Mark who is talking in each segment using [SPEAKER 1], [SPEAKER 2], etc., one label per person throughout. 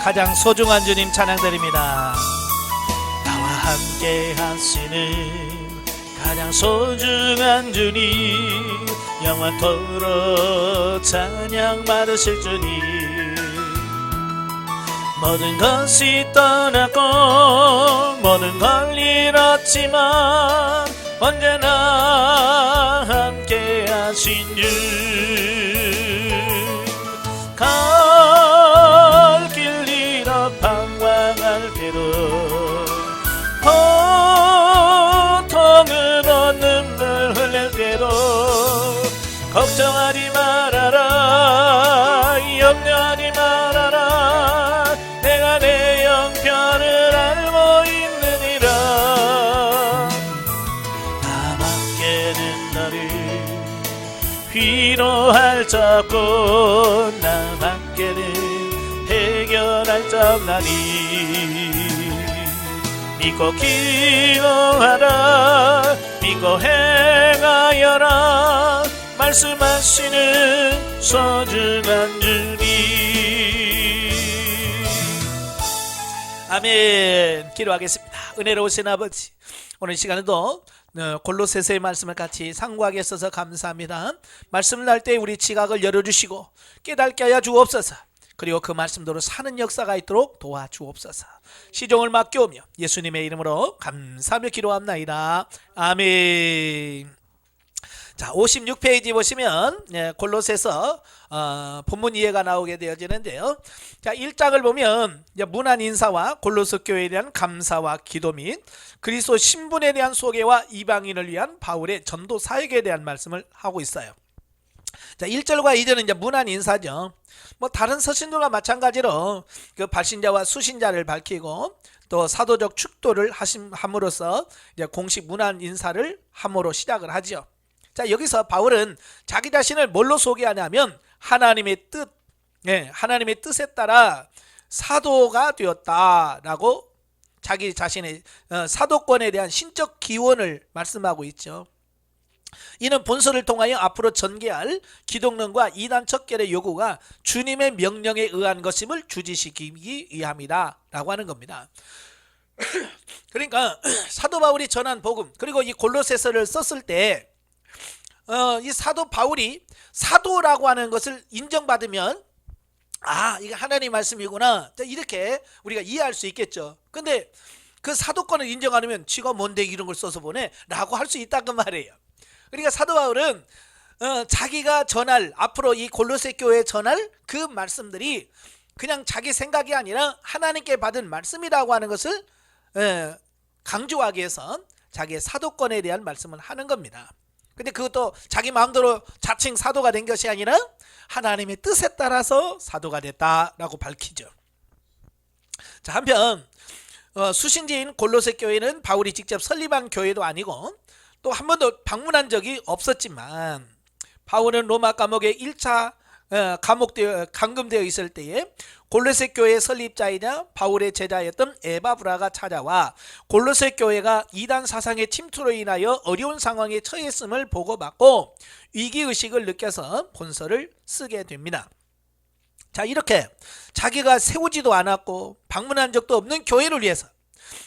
[SPEAKER 1] 가장 소중한 주님 찬양드립니다. 나와 함께 하시는 가장 소중한 주님, 영원토록 찬양 받으실 주님. 모든 것이 떠났고 모든 걸 잃었지만 언제나 함께 하신 주. 갈 길 잃어 방황할 때도, 고통으로 눈물 흘릴 때도 걱정하지 말아라, 염려하지 말아라. 내가 내 형편을 알고 있느니라. 나 밖에는 너를 위로할 자 없고 나 밖에는 해결할 자 없나니. 믿고 기도하라, 믿고 행하여라. 말씀하시는 소중한 주님. 아멘. 기도하겠습니다. 은혜로우신 아버지, 오늘 시간에도 골로새서의 말씀을 같이 상고하게 있어서 감사합니다. 말씀을 할 때 우리 지각을 열어주시고 깨닫게 하여 주옵소서. 그리고 그 말씀대로 사는 역사가 있도록 도와주옵소서. 시종을 맡겨오며 예수님의 이름으로 감사하며 기도합나이다. 아멘. 자, 56페이지 보시면 골로새서 본문 이해가 나오게 되어지는데요. 자, 1장을 보면 문안 인사와 골로새 교회에 대한 감사와 기도 및 그리스도 신분에 대한 소개와 이방인을 위한 바울의 전도 사역에 대한 말씀을 하고 있어요. 자, 1절과 2절은 이제 문안 인사죠. 뭐 다른 서신들과 마찬가지로 그 발신자와 수신자를 밝히고 또 사도적 축도를 함으로써 이제 공식 문안 인사를 함으로 시작을 하죠. 자, 여기서 바울은 자기 자신을 뭘로 소개하냐면 하나님의 뜻, 하나님의 뜻에 따라 사도가 되었다라고 자기 자신의 사도권에 대한 신적 기원을 말씀하고 있죠. 이는 본서를 통하여 앞으로 전개할 기독론과 이단 척결의 요구가 주님의 명령에 의한 것임을 주지시키기 위함이다 라고 하는 겁니다. 그러니까 사도 바울이 전한 복음, 그리고 이 골로새서를 썼을 때 이 사도 바울이 사도라고 하는 것을 인정받으면 이게 하나님 말씀이구나, 이렇게 우리가 이해할 수 있겠죠. 근데 그 사도권을 인정 안 하면 지가 뭔데 이런 걸 써서 보내 라고 할 수 있다는 말이에요. 그러니까 사도 바울은 자기가 전할, 앞으로 이 골로새 교회에 전할 그 말씀들이 그냥 자기 생각이 아니라 하나님께 받은 말씀이라고 하는 것을 강조하기 위해서 자기의 사도권에 대한 말씀을 하는 겁니다. 근데 그것도 자기 마음대로 자칭 사도가 된 것이 아니라 하나님의 뜻에 따라서 사도가 됐다라고 밝히죠. 자, 한편 수신지인 골로새 교회는 바울이 직접 설립한 교회도 아니고 또 한 번도 방문한 적이 없었지만, 바울은 로마 감옥에 1차 감금되어 있을 때에 골로새 교회의 설립자이자 바울의 제자였던 에바브라가 찾아와 골로새 교회가 이단 사상의 침투로 인하여 어려운 상황에 처했음을 보고받고 위기의식을 느껴서 본서를 쓰게 됩니다. 자, 이렇게 자기가 세우지도 않았고 방문한 적도 없는 교회를 위해서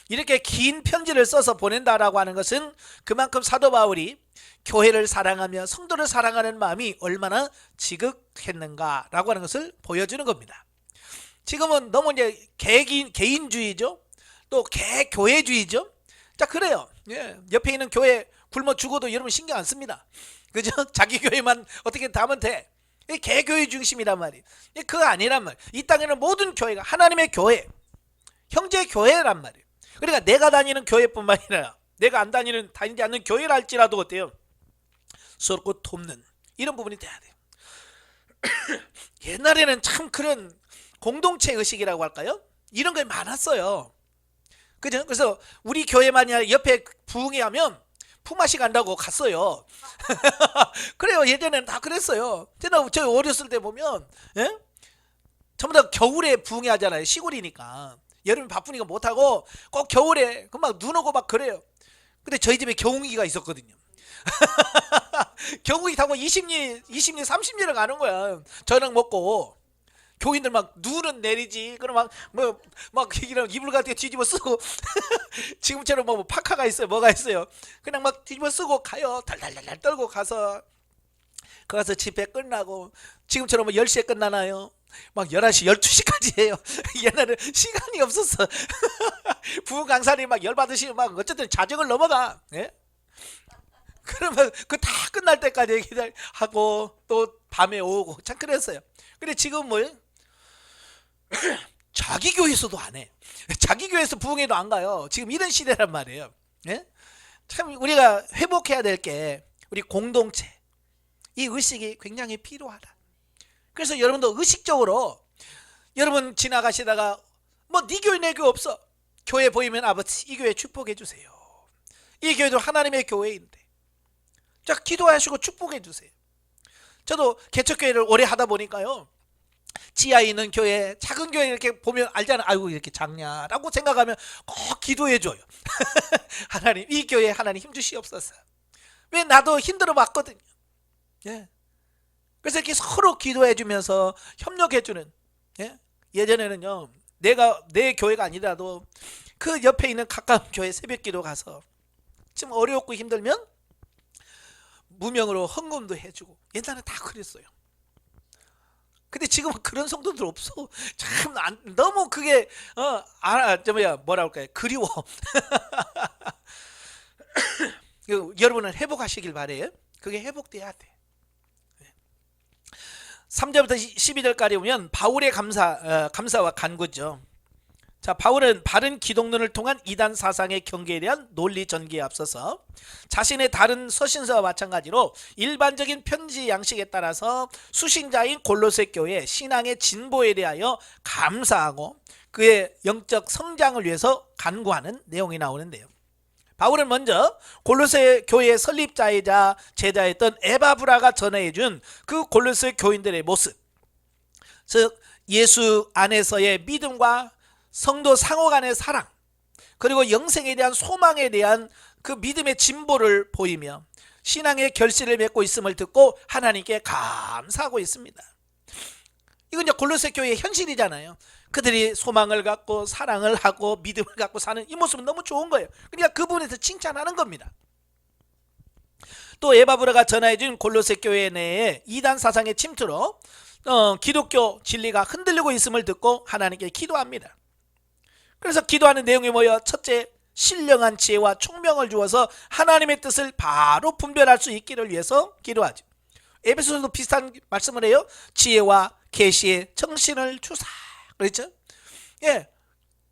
[SPEAKER 1] 이렇게 긴 편지를 써서 보낸다라고 하는 것은 그만큼 사도 바울이 교회를 사랑하며 성도를 사랑하는 마음이 얼마나 지극했는가라고 하는 것을 보여주는 겁니다. 지금은 너무 이제 개인주의죠. 또 개교회주의죠. 자, 그래요. 옆에 있는 교회 굶어 죽어도 여러분 신경 안 씁니다. 그죠? 자기 교회만 어떻게 하면 돼. 개교회 중심이란 말이에요. 그거 아니란 말이에요. 이 땅에는 모든 교회가 하나님의 교회, 형제 교회란 말이에요. 그러니까 내가 다니는 교회뿐만 아니라 내가 안 다니지 않는 교회라 할지라도 어때요? 서로 돕는 이런 부분이 돼야 돼요. 옛날에는 참 그런 공동체 의식이라고 할까요? 이런 게 많았어요. 그죠? 그래서 우리 교회만이 아니라 옆에 부흥회 하면 품앗이 간다고 갔어요. 그래요. 예전에는 다 그랬어요. 제가 어렸을 때 보면 전부 다 겨울에 부흥회 하잖아요. 시골이니까. 여름에 바쁘니까 못하고 꼭 겨울에 막 눈 오고 막 그래요. 근데 저희 집에 경운기가 있었거든요. 경운기 타고 20리 30리를 가는 거야. 저녁 먹고. 교인들 막 눈은 내리지. 그럼 막 이런 이불 같은 거 뒤집어 쓰고 지금처럼 뭐 파카가 있어요, 뭐가 있어요. 그냥 막 뒤집어 쓰고 가요. 달달달달 떨고 가서 집회 끝나고 지금처럼 뭐 10시에 끝나나요? 막 11시, 12시까지 해요. 옛날에 시간이 없었어. 부흥 강사님 막 열받으시면 막 어쨌든 자정을 넘어가. 예? 그러면 그 다 끝날 때까지 하고 또 밤에 오고 참 그랬어요. 근데 지금 뭐예요? 자기 교회에서도 안 해. 자기 교회에서 부흥회도 안 가요. 지금 이런 시대란 말이에요. 예? 참 우리가 회복해야 될 게 우리 공동체, 이 의식이 굉장히 필요하다. 그래서 여러분도 의식적으로 여러분 지나가시다가 뭐 네 교회 내 교회 없어. 교회 보이면 아버지 이 교회 축복해 주세요. 이 교회도 하나님의 교회인데. 자, 기도하시고 축복해 주세요. 저도 개척교회를 오래 하다 보니까요. 지하에 있는 교회, 작은 교회 이렇게 보면 알잖아요. 아이고 이렇게 작냐라고 생각하면 꼭 기도해 줘요. 하나님 이 교회에 하나님 힘 주시옵소서. 왜 나도 힘들어 봤거든요. 예. 그래서 이렇게 서로 기도해 주면서 협력해 주는. 예? 예전에는요. 내 교회가 아니라도 그 옆에 있는 가까운 교회 새벽기도 가서 좀 어렵고 힘들면 무명으로 헌금도 해주고 옛날에 다 그랬어요. 근데 지금은 그런 성도들 없어. 참 너무 그게 뭐라 할까요? 그리워. 여러분은 회복하시길 바래요. 그게 회복돼야 돼. 3절부터 12절까지 보면 바울의 감사와 간구죠. 자, 바울은 바른 기독론을 통한 이단 사상의 경계에 대한 논리 전개에 앞서서 자신의 다른 서신서와 마찬가지로 일반적인 편지 양식에 따라서 수신자인 골로새 교회 신앙의 진보에 대하여 감사하고 그의 영적 성장을 위해서 간구하는 내용이 나오는데요. 바울은 먼저 골로새 교회의 설립자이자 제자였던 에바브라가 전해준 그 골로새 교인들의 모습, 즉 예수 안에서의 믿음과 성도 상호 간의 사랑, 그리고 영생에 대한 소망에 대한 그 믿음의 진보를 보이며 신앙의 결실을 맺고 있음을 듣고 하나님께 감사하고 있습니다. 이건 이제 골로새 교회의 현실이잖아요. 그들이 소망을 갖고 사랑을 하고 믿음을 갖고 사는 이 모습은 너무 좋은 거예요. 그러니까 그 부분에서 칭찬하는 겁니다. 또 에바브라가 전해준 골로새 교회 내에 이단 사상의 침투로 기독교 진리가 흔들리고 있음을 듣고 하나님께 기도합니다. 그래서 기도하는 내용이 뭐예요? 첫째, 신령한 지혜와 총명을 주어서 하나님의 뜻을 바로 분별할 수 있기를 위해서 기도하죠. 에베소서도 비슷한 말씀을 해요. 지혜와 계시의 정신을 주사. 그렇죠? 예,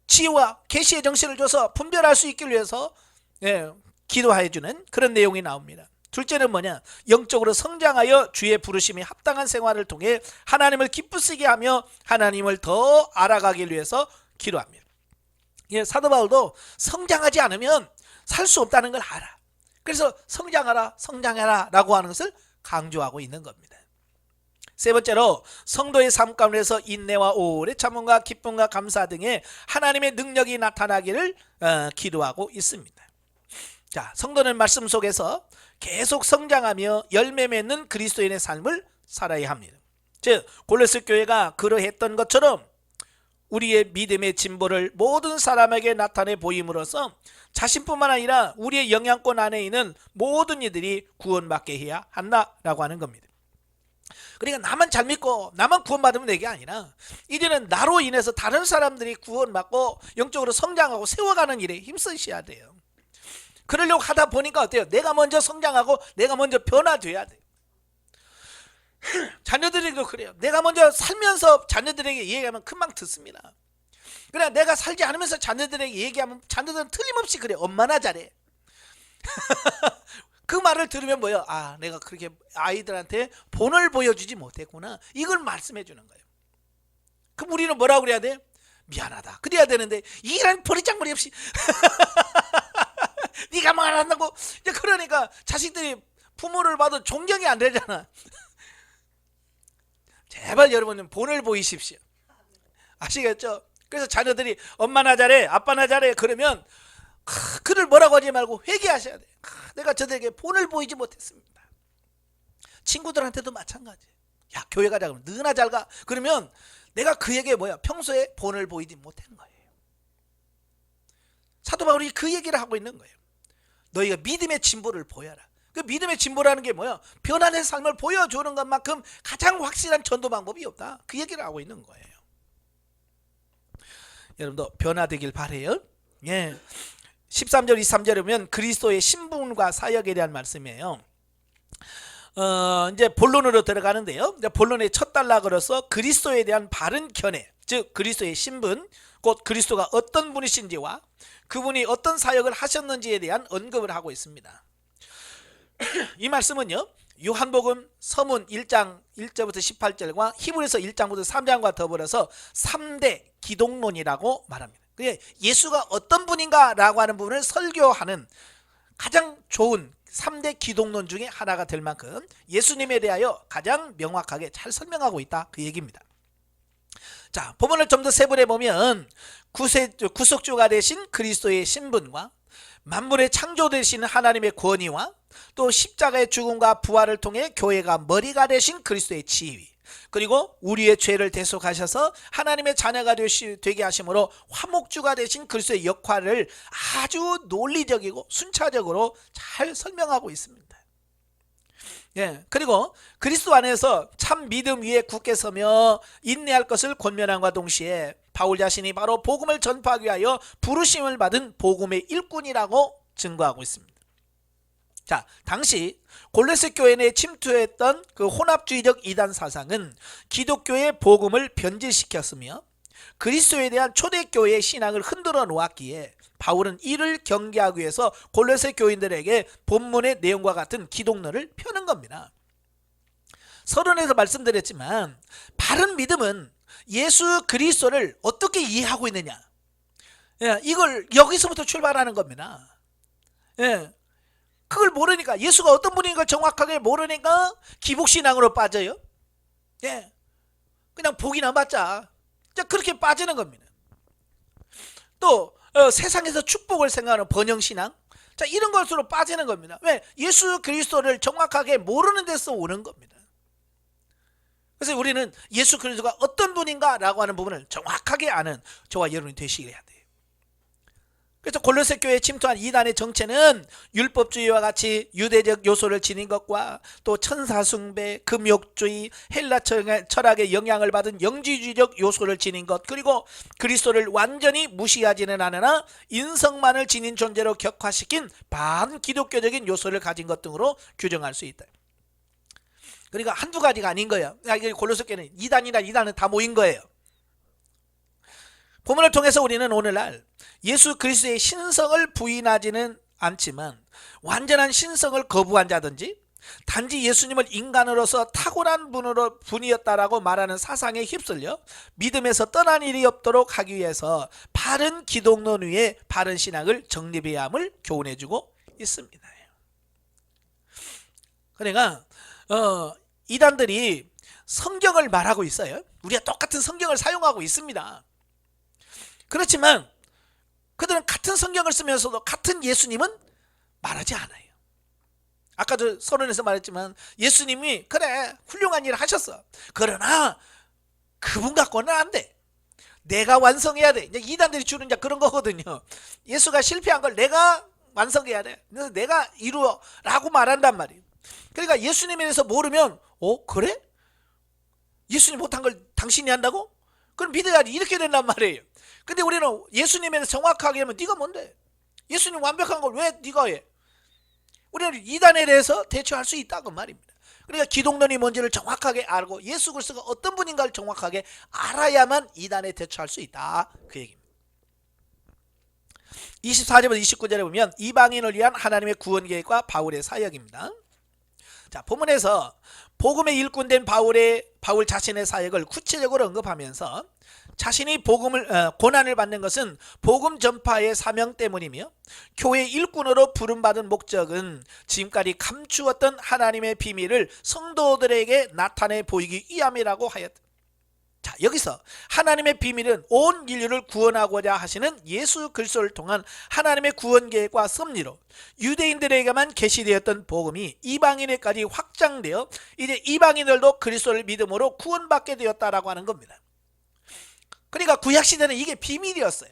[SPEAKER 1] 지혜와 계시의 정신을 줘서 분별할 수 있기를 위해서 기도해 주는 그런 내용이 나옵니다. 둘째는 뭐냐? 영적으로 성장하여 주의 부르심이 합당한 생활을 통해 하나님을 기쁘시게 하며 하나님을 더 알아가기 위해서 기도합니다. 예, 사도 바울도 성장하지 않으면 살 수 없다는 걸 알아. 그래서 성장해라 라고 하는 것을 강조하고 있는 겁니다. 세 번째로 성도의 삶 가운데서 인내와 오래 참음과 기쁨과 감사 등의 하나님의 능력이 나타나기를 기도하고 있습니다. 자, 성도는 말씀 속에서 계속 성장하며 열매 맺는 그리스도인의 삶을 살아야 합니다. 즉 골로새 교회가 그러했던 것처럼 우리의 믿음의 진보를 모든 사람에게 나타내 보임으로써 자신뿐만 아니라 우리의 영향권 안에 있는 모든 이들이 구원받게 해야 한다라고 하는 겁니다. 그러니까 나만 잘 믿고 나만 구원받으면 되게 아니라 이제는 나로 인해서 다른 사람들이 구원받고 영적으로 성장하고 세워가는 일에 힘쓰셔야 돼요. 그러려고 하다 보니까 어때요? 내가 먼저 성장하고 내가 먼저 변화돼야 돼요. 자녀들에게도 그래요. 내가 먼저 살면서 자녀들에게 얘기하면 금방 듣습니다. 그래 내가 살지 않으면서 자녀들에게 얘기하면 자녀들은 틀림없이 그래. 엄마나 잘해. 그 말을 들으면 뭐예요? 아, 내가 그렇게 아이들한테 본을 보여주지 못했구나. 이걸 말씀해 주는 거예요. 그럼 우리는 뭐라고 그래야 돼? 미안하다. 그래야 되는데 이런 버리장머리 없이 네가 말 안 한다고. 그러니까 자식들이 부모를 봐도 존경이 안 되잖아. 제발 여러분은 본을 보이십시오. 아시겠죠? 그래서 자녀들이 엄마나 잘해 아빠나 잘해 그러면 그를 뭐라고 하지 말고 회개하셔야 돼. 내가 저들에게 본을 보이지 못했습니다. 친구들한테도 마찬가지. 야 교회 가자 그러면 너나 잘 가. 그러면 내가 그에게 평소에 본을 보이지 못한 거예요. 사도 바울이 그 얘기를 하고 있는 거예요. 너희가 믿음의 진보를 보여라. 그 믿음의 진보라는 게 변화된 삶을 보여주는 것만큼 가장 확실한 전도 방법이 없다. 그 얘기를 하고 있는 거예요. 여러분도 변화되길 바라요. 예. 13절 23절에 보면 그리스도의 신분과 사역에 대한 말씀이에요. 이제 본론으로 들어가는데요. 이제 본론의 첫 단락으로서 그리스도에 대한 바른 견해, 즉 그리스도의 신분, 곧 그리스도가 어떤 분이신지와 그분이 어떤 사역을 하셨는지에 대한 언급을 하고 있습니다. 이 말씀은요, 요한복음 서문 1장 1절부터 18절과 히브리서 1장부터 3장과 더불어서 3대 기독론이라고 말합니다. 예수가 어떤 분인가 라고 하는 부분을 설교하는 가장 좋은 3대 기독론 중에 하나가 될 만큼 예수님에 대하여 가장 명확하게 잘 설명하고 있다, 그 얘기입니다. 자, 본문을 좀 더 세분해 보면 구속주가 되신 그리스도의 신분과 만물의 창조되신 하나님의 권위와 또 십자가의 죽음과 부활을 통해 교회가 머리가 되신 그리스도의 지위, 그리고 우리의 죄를 대속하셔서 하나님의 자녀가 되게 하심으로 화목주가 되신 그리스도의 역할을 아주 논리적이고 순차적으로 잘 설명하고 있습니다. 예, 그리고 그리스도 안에서 참 믿음 위에 굳게 서며 인내할 것을 권면함과 동시에 바울 자신이 바로 복음을 전파하기 위하여 부르심을 받은 복음의 일꾼이라고 증거하고 있습니다. 자, 당시 골로새 교회 내에 침투했던 그 혼합주의적 이단 사상은 기독교의 복음을 변질시켰으며 그리스도에 대한 초대교회의 신앙을 흔들어 놓았기에 바울은 이를 경계하기 위해서 골로새 교인들에게 본문의 내용과 같은 기독론을 펴는 겁니다. 서론에서 말씀드렸지만 바른 믿음은 예수 그리스도를 어떻게 이해하고 있느냐, 이걸 여기서부터 출발하는 겁니다. 그걸 모르니까, 예수가 어떤 분인 걸 정확하게 모르니까 기복신앙으로 빠져요. 그냥 복이나 받자, 그렇게 빠지는 겁니다. 또 세상에서 축복을 생각하는 번영신앙, 이런 것으로 빠지는 겁니다. 왜? 예수 그리스도를 정확하게 모르는 데서 오는 겁니다. 그래서 우리는 예수 그리스도가 어떤 분인가 라고 하는 부분을 정확하게 아는 저와 여러분이 되시게 해야 돼요. 그래서 골로새 교회에 침투한 이단의 정체는 율법주의와 같이 유대적 요소를 지닌 것과 또 천사숭배, 금욕주의, 헬라 철학의 영향을 받은 영지주의적 요소를 지닌 것, 그리고 그리스도를 완전히 무시하지는 않으나 인성만을 지닌 존재로 격화시킨 반기독교적인 요소를 가진 것 등으로 규정할 수 있다. 그러니까 한두 가지가 아닌 거예요. 골로새 교회는 이단은 다 모인 거예요. 본문을 통해서 우리는 오늘날 예수 그리스도의 신성을 부인하지는 않지만 완전한 신성을 거부한 자든지 단지 예수님을 인간으로서 탁월한 분이었다라고 말하는 사상에 휩쓸려 믿음에서 떠난 일이 없도록 하기 위해서 바른 기독론 위에 바른 신앙을 정립해야 함을 교훈해주고 있습니다. 그러니까 이단들이 성경을 말하고 있어요. 우리가 똑같은 성경을 사용하고 있습니다. 그렇지만 그들은 같은 성경을 쓰면서도 같은 예수님은 말하지 않아요. 아까도 서론에서 말했지만 예수님이 그래 훌륭한 일을 하셨어. 그러나 그분 갖고는 안 돼. 내가 완성해야 돼. 이제 이단들이 주는 그런 거거든요. 예수가 실패한 걸 내가 완성해야 돼. 내가 이루어 라고 말한단 말이에요. 그러니까 예수님에 대해서 모르면 그래? 예수님 못한 걸 당신이 한다고? 그럼 믿어야지, 이렇게 된단 말이에요. 근데 우리는 예수님에 대해서 정확하게 하면 네가 뭔데? 예수님 완벽한 걸 왜 네가 해? 우리는 이단에 대해서 대처할 수 있다고 말입니다. 그러니까 기독론이 뭔지를 정확하게 알고 예수 그리스도가 어떤 분인가를 정확하게 알아야만 이단에 대처할 수 있다, 그 얘기입니다. 24절부터 29절에 보면 이방인을 위한 하나님의 구원 계획과 바울의 사역입니다. 자, 본문에서 복음의 일꾼된 바울 자신의 사역을 구체적으로 언급하면서 자신이 고난을 받는 것은 복음 전파의 사명 때문이며 교회 일꾼으로 부름받은 목적은 지금까지 감추었던 하나님의 비밀을 성도들에게 나타내 보이기 위함이라고 하였다. 자, 여기서 하나님의 비밀은 온 인류를 구원하고자 하시는 예수 그리스도를 통한 하나님의 구원 계획과 섭리로 유대인들에게만 계시되었던 복음이 이방인에까지 확장되어 이제 이방인들도 그리스도를 믿음으로 구원받게 되었다라고 하는 겁니다. 그러니까 구약시대는 이게 비밀이었어요.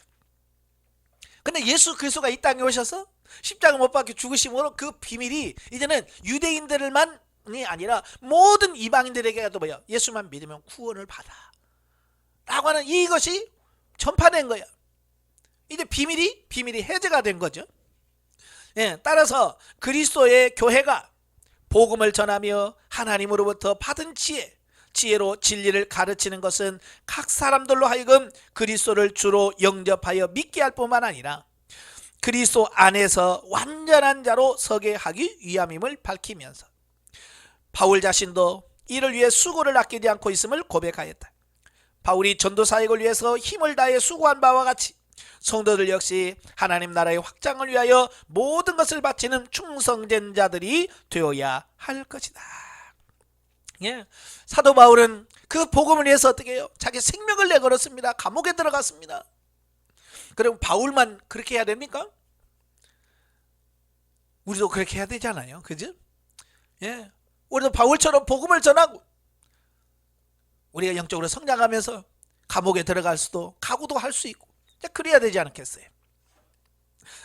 [SPEAKER 1] 근데 예수 그리스도가 이 땅에 오셔서 십자가 못 박혀 죽으심으로 그 비밀이 이제는 유대인들만이 아니라 모든 이방인들에게도 뭐야? 예수만 믿으면 구원을 받아 라고 하는 이것이 전파된 거야. 이제 비밀이 해제가 된 거죠. 예, 따라서 그리스도의 교회가 복음을 전하며 하나님으로부터 받은 지혜로 진리를 가르치는 것은 각 사람들로 하여금 그리스도를 주로 영접하여 믿게 할 뿐만 아니라 그리스도 안에서 완전한 자로 서게 하기 위함임을 밝히면서 바울 자신도 이를 위해 수고를 아끼지 않고 있음을 고백하였다. 바울이 전도 사역을 위해서 힘을 다해 수고한 바와 같이 성도들 역시 하나님 나라의 확장을 위하여 모든 것을 바치는 충성된 자들이 되어야 할 것이다. 예, 사도 바울은 그 복음을 위해서 어떻게 해요? 자기 생명을 내걸었습니다. 감옥에 들어갔습니다. 그럼 바울만 그렇게 해야 됩니까? 우리도 그렇게 해야 되잖아요. 그죠? 예, 우리도 바울처럼 복음을 전하고 우리가 영적으로 성장하면서 감옥에 들어갈 수도 각오도 할 수 있고 그래야 되지 않겠어요?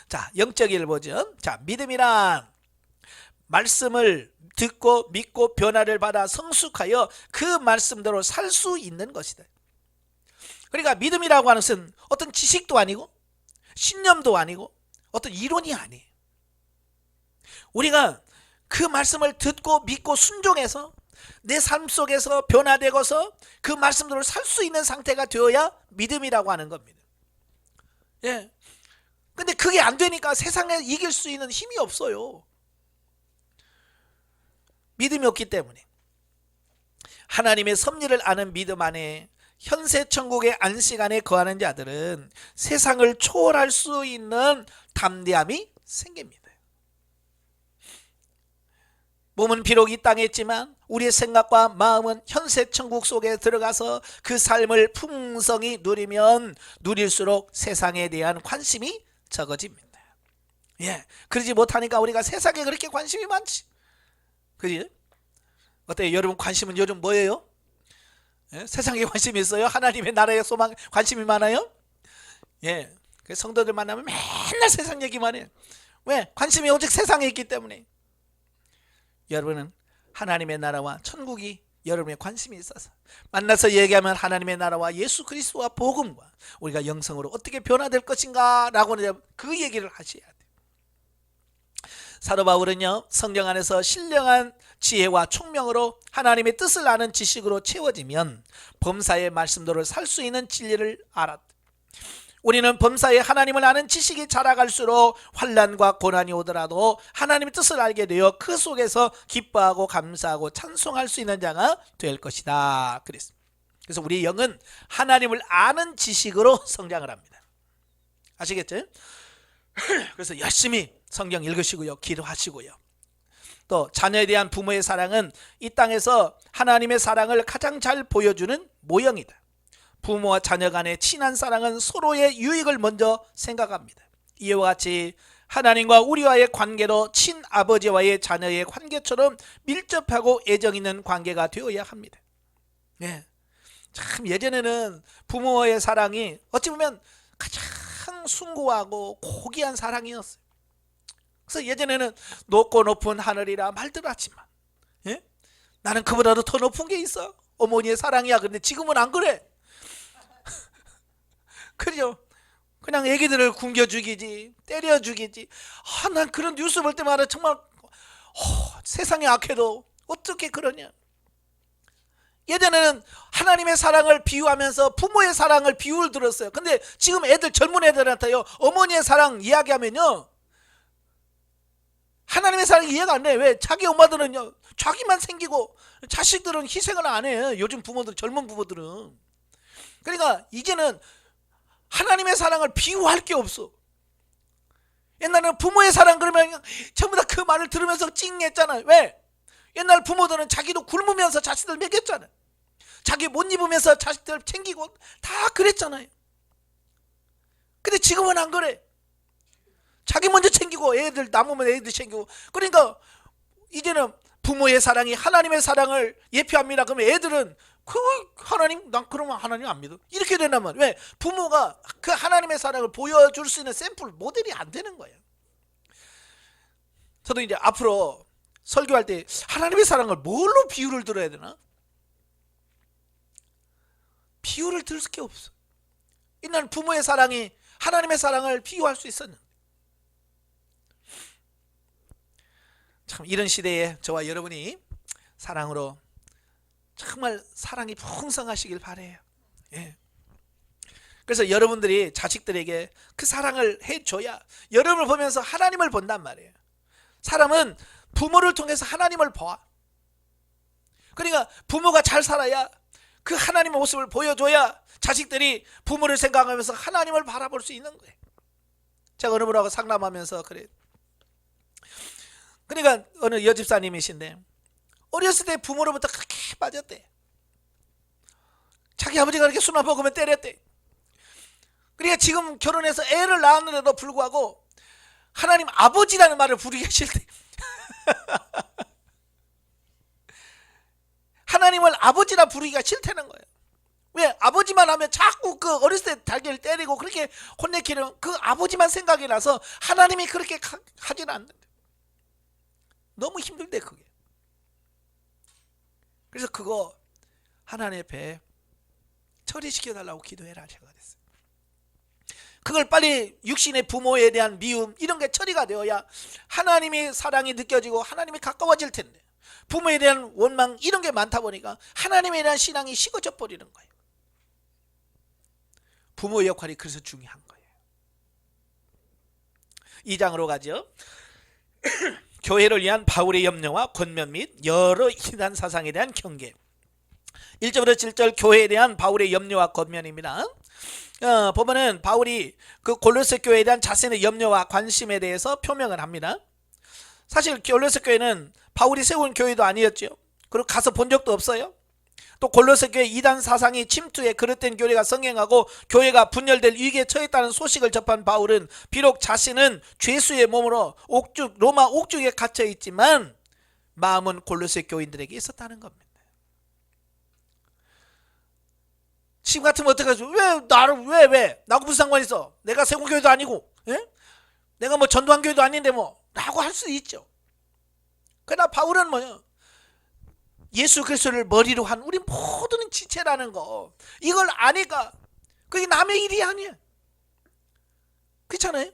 [SPEAKER 1] 자, 영적 일보죠. 자, 믿음이란 말씀을 듣고 믿고 변화를 받아 성숙하여 그 말씀대로 살 수 있는 것이다. 그러니까 믿음이라고 하는 것은 어떤 지식도 아니고 신념도 아니고 어떤 이론이 아니에요. 우리가 그 말씀을 듣고 믿고 순종해서 내 삶 속에서 변화되고서 그 말씀대로 살 수 있는 상태가 되어야 믿음이라고 하는 겁니다. 예. 근데 그게 안 되니까 세상에 이길 수 있는 힘이 없어요. 믿음이 없기 때문에. 하나님의 섭리를 아는 믿음 안에 현세 천국의 안식 안에 거하는 자들은 세상을 초월할 수 있는 담대함이 생깁니다. 몸은 비록 이 땅에 있지만 우리의 생각과 마음은 현세 천국 속에 들어가서 그 삶을 풍성히 누리면 누릴수록 세상에 대한 관심이 적어집니다. 예, 그러지 못하니까 우리가 세상에 그렇게 관심이 많지. 그지? 어때요? 여러분 관심은 요즘 뭐예요? 예? 세상에 관심이 있어요? 하나님의 나라에 소망 관심이 많아요? 예, 성도들 만나면 맨날 세상 얘기만 해요. 왜? 관심이 오직 세상에 있기 때문에. 여러분은 하나님의 나라와 천국이 여러분의 관심이 있어서 만나서 얘기하면 하나님의 나라와 예수 그리스도와 복음과 우리가 영성으로 어떻게 변화될 것인가 라고 그 얘기를 하셔야 돼요. 사도 바울은요, 성경 안에서 신령한 지혜와 총명으로 하나님의 뜻을 아는 지식으로 채워지면 범사의 말씀대로 살 수 있는 진리를 알았다. 우리는 범사에 하나님을 아는 지식이 자라갈수록 환난과 고난이 오더라도 하나님의 뜻을 알게 되어 그 속에서 기뻐하고 감사하고 찬송할 수 있는 자가 될 것이다. 그래서 우리 영은 하나님을 아는 지식으로 성장을 합니다. 아시겠죠? 그래서 열심히 성경 읽으시고요, 기도하시고요. 또 자녀에 대한 부모의 사랑은 이 땅에서 하나님의 사랑을 가장 잘 보여주는 모형이다. 부모와 자녀 간의 친한 사랑은 서로의 유익을 먼저 생각합니다. 이와 같이 하나님과 우리와의 관계로 친아버지와의 자녀의 관계처럼 밀접하고 애정 있는 관계가 되어야 합니다. 네. 참 예전에는 부모와의 사랑이 어찌 보면 가장 숭고하고 고귀한 사랑이었어요. 그래서 예전에는 높고 높은 하늘이라 말들 하지만, 예? 나는 그보다도 더 높은 게 있어. 어머니의 사랑이야. 그런데 지금은 안 그래. 그죠? 그냥 애기들을 굶겨 죽이지, 때려 죽이지. 난 그런 뉴스 볼 때마다 정말 세상에 악해도 어떻게 그러냐. 예전에는 하나님의 사랑을 비유하면서 부모의 사랑을 비유를 들었어요. 근데 지금 젊은 애들한테요, 어머니의 사랑 이야기하면요, 하나님의 사랑이 이해가 안 돼. 왜? 자기 엄마들은요, 자기만 생기고 자식들은 희생을 안 해. 요즘 젊은 부모들은. 그러니까 이제는 하나님의 사랑을 비유할 게 없어. 옛날에는 부모의 사랑 그러면 전부 다 그 말을 들으면서 찡했잖아요. 왜? 옛날 부모들은 자기도 굶으면서 자식들 먹였잖아요. 자기 못 입으면서 자식들 챙기고 다 그랬잖아요. 근데 지금은 안 그래. 자기 먼저 챙기고 애들 남으면 애들 챙기고. 그러니까 이제는 부모의 사랑이 하나님의 사랑을 예표합니다. 그러면 애들은 그 하나님, 난 그러면 하나님 안 믿어. 이렇게 된단 말이에요. 왜? 부모가 그 하나님의 사랑을 보여줄 수 있는 샘플, 모델이 안 되는 거예요. 저도 이제 앞으로 설교할 때 하나님의 사랑을 뭘로 비유를 들어야 되나? 비유를 들 게 없어. 옛날 부모의 사랑이 하나님의 사랑을 비유할 수 있었는데, 참 이런 시대에 저와 여러분이 사랑으로 정말 사랑이 풍성하시길 바래요. 예. 그래서 여러분들이 자식들에게 그 사랑을 해줘야 여러분을 보면서 하나님을 본단 말이에요. 사람은 부모를 통해서 하나님을 봐. 그러니까 부모가 잘 살아야 그 하나님의 모습을 보여줘야 자식들이 부모를 생각하면서 하나님을 바라볼 수 있는 거예요. 제가 어느 분하고 상담하면서 그래요. 그러니까 어느 여집사님이신데 어렸을 때 부모로부터 그렇게 빠졌대. 자기 아버지가 그렇게 술만 먹으면 때렸대. 그러니까 지금 결혼해서 애를 낳았는데도 불구하고 하나님 아버지라는 말을 부르기 싫대. 하나님을 아버지라 부르기가 싫다는 거예요. 왜? 아버지만 하면 자꾸 그 어렸을 때 자기를 때리고 그렇게 혼내키는 그 아버지만 생각이 나서 하나님이 그렇게 하지는 않는데 너무 힘들대 그게. 그래서 그거 하나님 앞에 처리시켜달라고 기도해라 제가 됐어요. 그걸 빨리 육신의 부모에 대한 미움 이런 게 처리가 되어야 하나님의 사랑이 느껴지고 하나님이 가까워질 텐데 부모에 대한 원망 이런 게 많다 보니까 하나님에 대한 신앙이 식어져 버리는 거예요. 부모의 역할이 그래서 중요한 거예요. 2장으로 가죠. 교회를 위한 바울의 염려와 권면 및 여러 이단 사상에 대한 경계. 1절부터 7절 교회에 대한 바울의 염려와 권면입니다. 보면은 바울이 그 골로새 교회에 대한 자신의 염려와 관심에 대해서 표명을 합니다. 사실 골로새 교회는 바울이 세운 교회도 아니었죠. 그리고 가서 본 적도 없어요. 또 골로새 교회 이단 사상이 침투해 그릇된 교회가 성행하고 교회가 분열될 위기에 처했다는 소식을 접한 바울은 비록 자신은 죄수의 몸으로 로마 옥중에 갇혀 있지만 마음은 골로새 교인들에게 있었다는 겁니다. 지금 같으면 어떡하죠? 왜 나를 왜 나하고 무슨 상관 있어? 내가 세운 교회도 아니고, 예? 내가 뭐 전도한 교회도 아닌데 뭐 라고 할 수 있죠. 그러나 바울은 뭐요? 예수 그리스도를 머리로 한 우리 모두는 지체라는 거 이걸 아니까 그게 남의 일이 아니야. 그렇잖아요.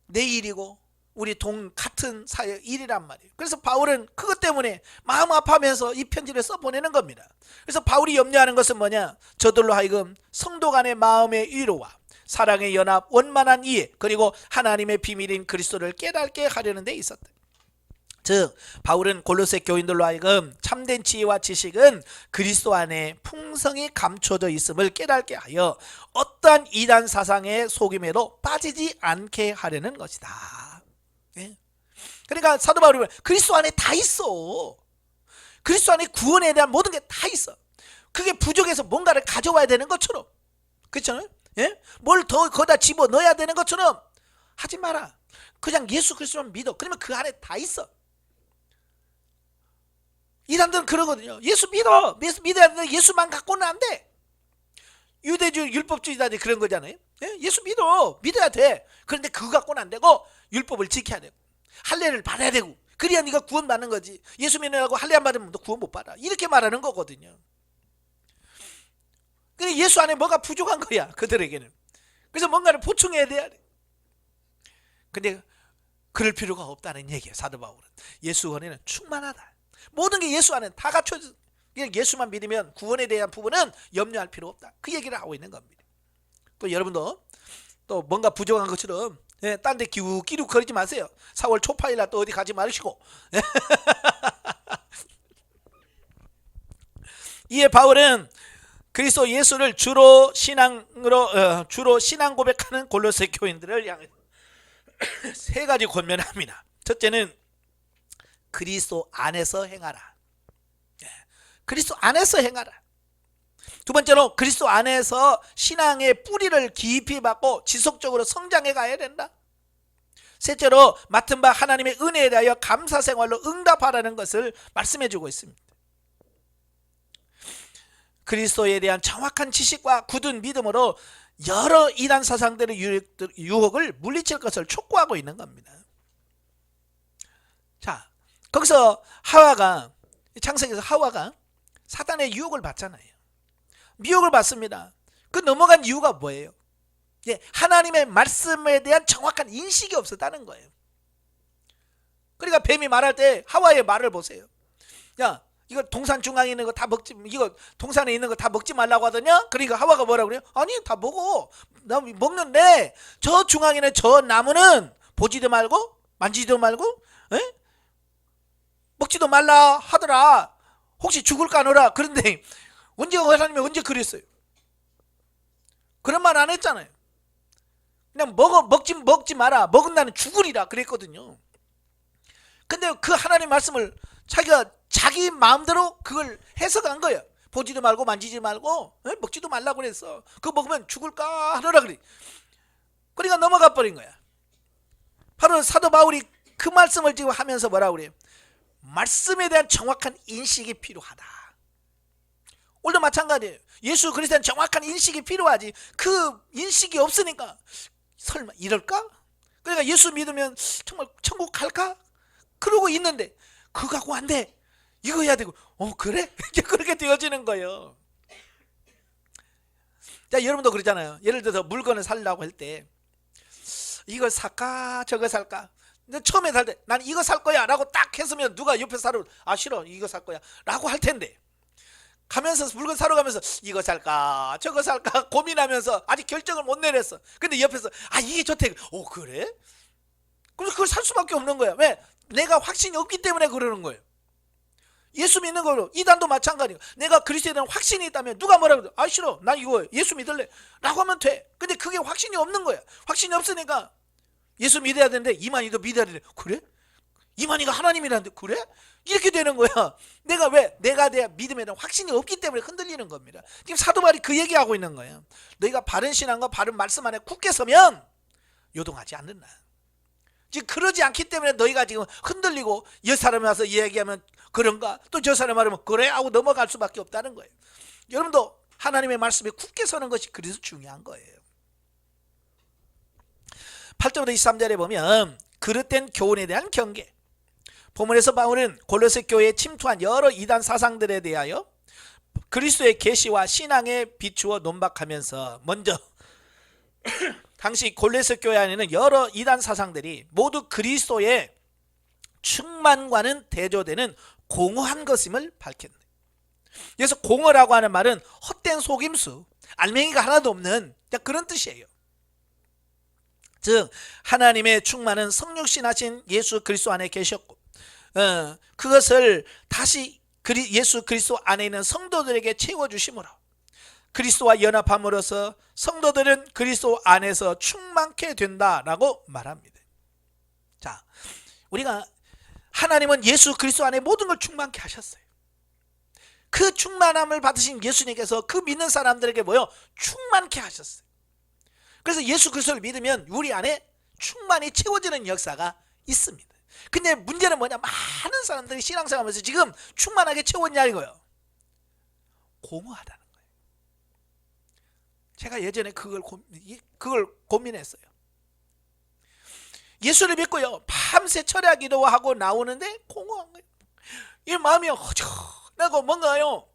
[SPEAKER 1] 내 일이고 우리 같은 사회 일이란 말이에요. 그래서 바울은 그것 때문에 마음 아파하면서 이 편지를 써보내는 겁니다. 그래서 바울이 염려하는 것은 뭐냐? 저들로 하여금 성도 간의 마음의 위로와 사랑의 연합, 원만한 이해 그리고 하나님의 비밀인 그리스도를 깨닫게 하려는 데 있었다. 즉 바울은 골로새 교인들로 하여금 참된 지혜와 지식은 그리스도 안에 풍성히 감춰져 있음을 깨닫게 하여 어떠한 이단 사상의 속임에도 빠지지 않게 하려는 것이다. 예? 그러니까 사도 바울이 그리스도 안에 다 있어. 그리스도 안에 구원에 대한 모든 게 다 있어. 그게 부족해서 뭔가를 가져와야 되는 것처럼, 그렇잖아요? 예? 뭘 더 거기다 집어 넣어야 되는 것처럼 하지 마라. 그냥 예수 그리스도만 믿어. 그러면 그 안에 다 있어. 이 사람들은 그러거든요. 예수 믿어. 믿어야 되는데 예수만 갖고는 안 돼. 유대주 율법주의자들이 그런 거잖아요. 예? 예수 믿어야 돼. 그런데 그거 갖고는 안 되고 율법을 지켜야 되고 할례를 받아야 되고 그래야 네가 구원 받는 거지. 예수 믿으라고 할례 안 받으면 너 구원 못 받아. 이렇게 말하는 거거든요. 근데 예수 안에 뭐가 부족한 거야 그들에게는. 그래서 뭔가를 보충해야 돼야 돼. 근데 그럴 필요가 없다는 얘기예요. 사도 바울은 예수 안에는 충만하다. 모든 게 예수 안에 다 갖춰져. 예수만 믿으면 구원에 대한 부분은 염려할 필요 없다. 그 얘기를 하고 있는 겁니다. 또 여러분도 또 뭔가 부족한 것처럼 딴 데 기웃기웃 거리지 마세요. 4월 초파일날 또 어디 가지 말으시고. 이에 바울은 그리스도 예수를 주로 신앙 고백하는 골로새 교인들을 향해 세 가지 권면합니다. 첫째는 그리스도 안에서 행하라. 그리스도 안에서 행하라. 두 번째로 그리스도 안에서 신앙의 뿌리를 깊이 받고 지속적으로 성장해 가야 된다. 셋째로 맡은 바 하나님의 은혜에 대하여 감사 생활로 응답하라는 것을 말씀해 주고 있습니다. 그리스도에 대한 정확한 지식과 굳은 믿음으로 여러 이단 사상들의 유혹을 물리칠 것을 촉구하고 있는 겁니다. 자, 거기서 하와가, 창세기에서 하와가 사단의 유혹을 받잖아요. 미혹을 받습니다. 그 넘어간 이유가 뭐예요? 예, 하나님의 말씀에 대한 정확한 인식이 없었다는 거예요. 그러니까 뱀이 말할 때 하와의 말을 보세요. 야, 이거 동산 중앙에 있는 거 다 먹지, 이거 동산에 있는 거 다 먹지 말라고 하더냐? 그러니까 하와가 뭐라고 그래요? 아니, 다 먹어. 나 먹는데 저 중앙에 있는 저 나무는 보지도 말고 만지지도 말고 에? 먹지도 말라 하더라. 혹시 죽을까 하노라. 그런데 언제 하나님이 언제 그랬어요? 그런 말 안 했잖아요. 그냥 먹지 마라. 먹은다는 죽으리라 그랬거든요. 근데 그 하나님 말씀을 자기가 자기 마음대로 그걸 해석한 거예요. 보지도 말고 만지지 말고 먹지도 말라고 그랬어. 그거 먹으면 죽을까 하노라 그래. 그러니까 넘어가 버린 거야. 바로 사도 바울이 그 말씀을 지금 하면서 뭐라고 그래요? 말씀에 대한 정확한 인식이 필요하다. 오늘도 마찬가지예요. 예수 그리스도에 대한 정확한 인식이 필요하지. 그 인식이 없으니까 설마 이럴까? 그러니까 예수 믿으면 정말 천국 갈까? 그러고 있는데 그거 갖고 안 돼. 이거 해야 되고. 그래? 그렇게 되어지는 거예요. 자, 여러분도 그러잖아요. 예를 들어서 물건을 살려고 할 때 이걸 살까 저거 살까. 근데 처음에 살 때 난 이거 살 거야 라고 딱 했으면 누가 옆에서 사러 싫어 이거 살 거야 라고 할 텐데, 가면서 물건 사러 가면서 이거 살까 저거 살까 고민하면서 아직 결정을 못 내렸어. 근데 옆에서 이게 좋대. 그래? 그래서 그걸 살 수밖에 없는 거야. 왜? 내가 확신이 없기 때문에 그러는 거예요. 예수 믿는 거로 이단도 마찬가지예요. 내가 그리스도에 대한 확신이 있다면 누가 뭐라 그래? 싫어 나 이거 예수 믿을래 라고 하면 돼. 근데 그게 확신이 없는 거야. 확신이 없으니까 예수 믿어야 되는데 이만희도 믿어야 되는데 그래? 이만희가 하나님이라는데 그래? 이렇게 되는 거야. 내가 왜? 내가 내 믿음에 대한 확신이 없기 때문에 흔들리는 겁니다. 지금 사도 바울이 그 얘기하고 있는 거예요. 너희가 바른 신앙과 바른 말씀 안에 굳게 서면 요동하지 않는다. 지금 그러지 않기 때문에 너희가 지금 흔들리고 이 사람이 와서 이야기하면 그런가? 또 저 사람이 말하면 그래? 하고 넘어갈 수밖에 없다는 거예요. 여러분도 하나님의 말씀에 굳게 서는 것이 그래서 중요한 거예요. 8절부터 23절에 보면 그릇된 교훈에 대한 경계. 본문에서 바울은 골로새 교회에 침투한 여러 이단 사상들에 대하여 그리스도의 계시와 신앙에 비추어 논박하면서, 먼저 당시 골로새 교회 안에는 여러 이단 사상들이 모두 그리스도의 충만과는 대조되는 공허한 것임을 밝혔네. 그래서 공허라고 하는 말은 헛된 속임수, 알맹이가 하나도 없는 그런 뜻이에요. 즉 하나님의 충만은 성육신하신 예수 그리스도 안에 계셨고 그것을 다시 예수 그리스도 안에 있는 성도들에게 채워주심으로 그리스도와 연합함으로써 성도들은 그리스도 안에서 충만케 된다라고 말합니다. 자, 우리가 하나님은 예수 그리스도 안에 모든 걸 충만케 하셨어요. 그 충만함을 받으신 예수님께서 그 믿는 사람들에게 충만케 하셨어요. 그래서 예수 그리스도를 믿으면 우리 안에 충만히 채워지는 역사가 있습니다. 근데 문제는 뭐냐? 많은 사람들이 신앙생활하면서 지금 충만하게 채웠냐 이거예요. 공허하다는 거예요. 제가 예전에 그걸 고민했어요. 예수를 믿고요 밤새 철야 기도하고 나오는데 공허한 거예요. 이 마음이 허전하고 뭔가요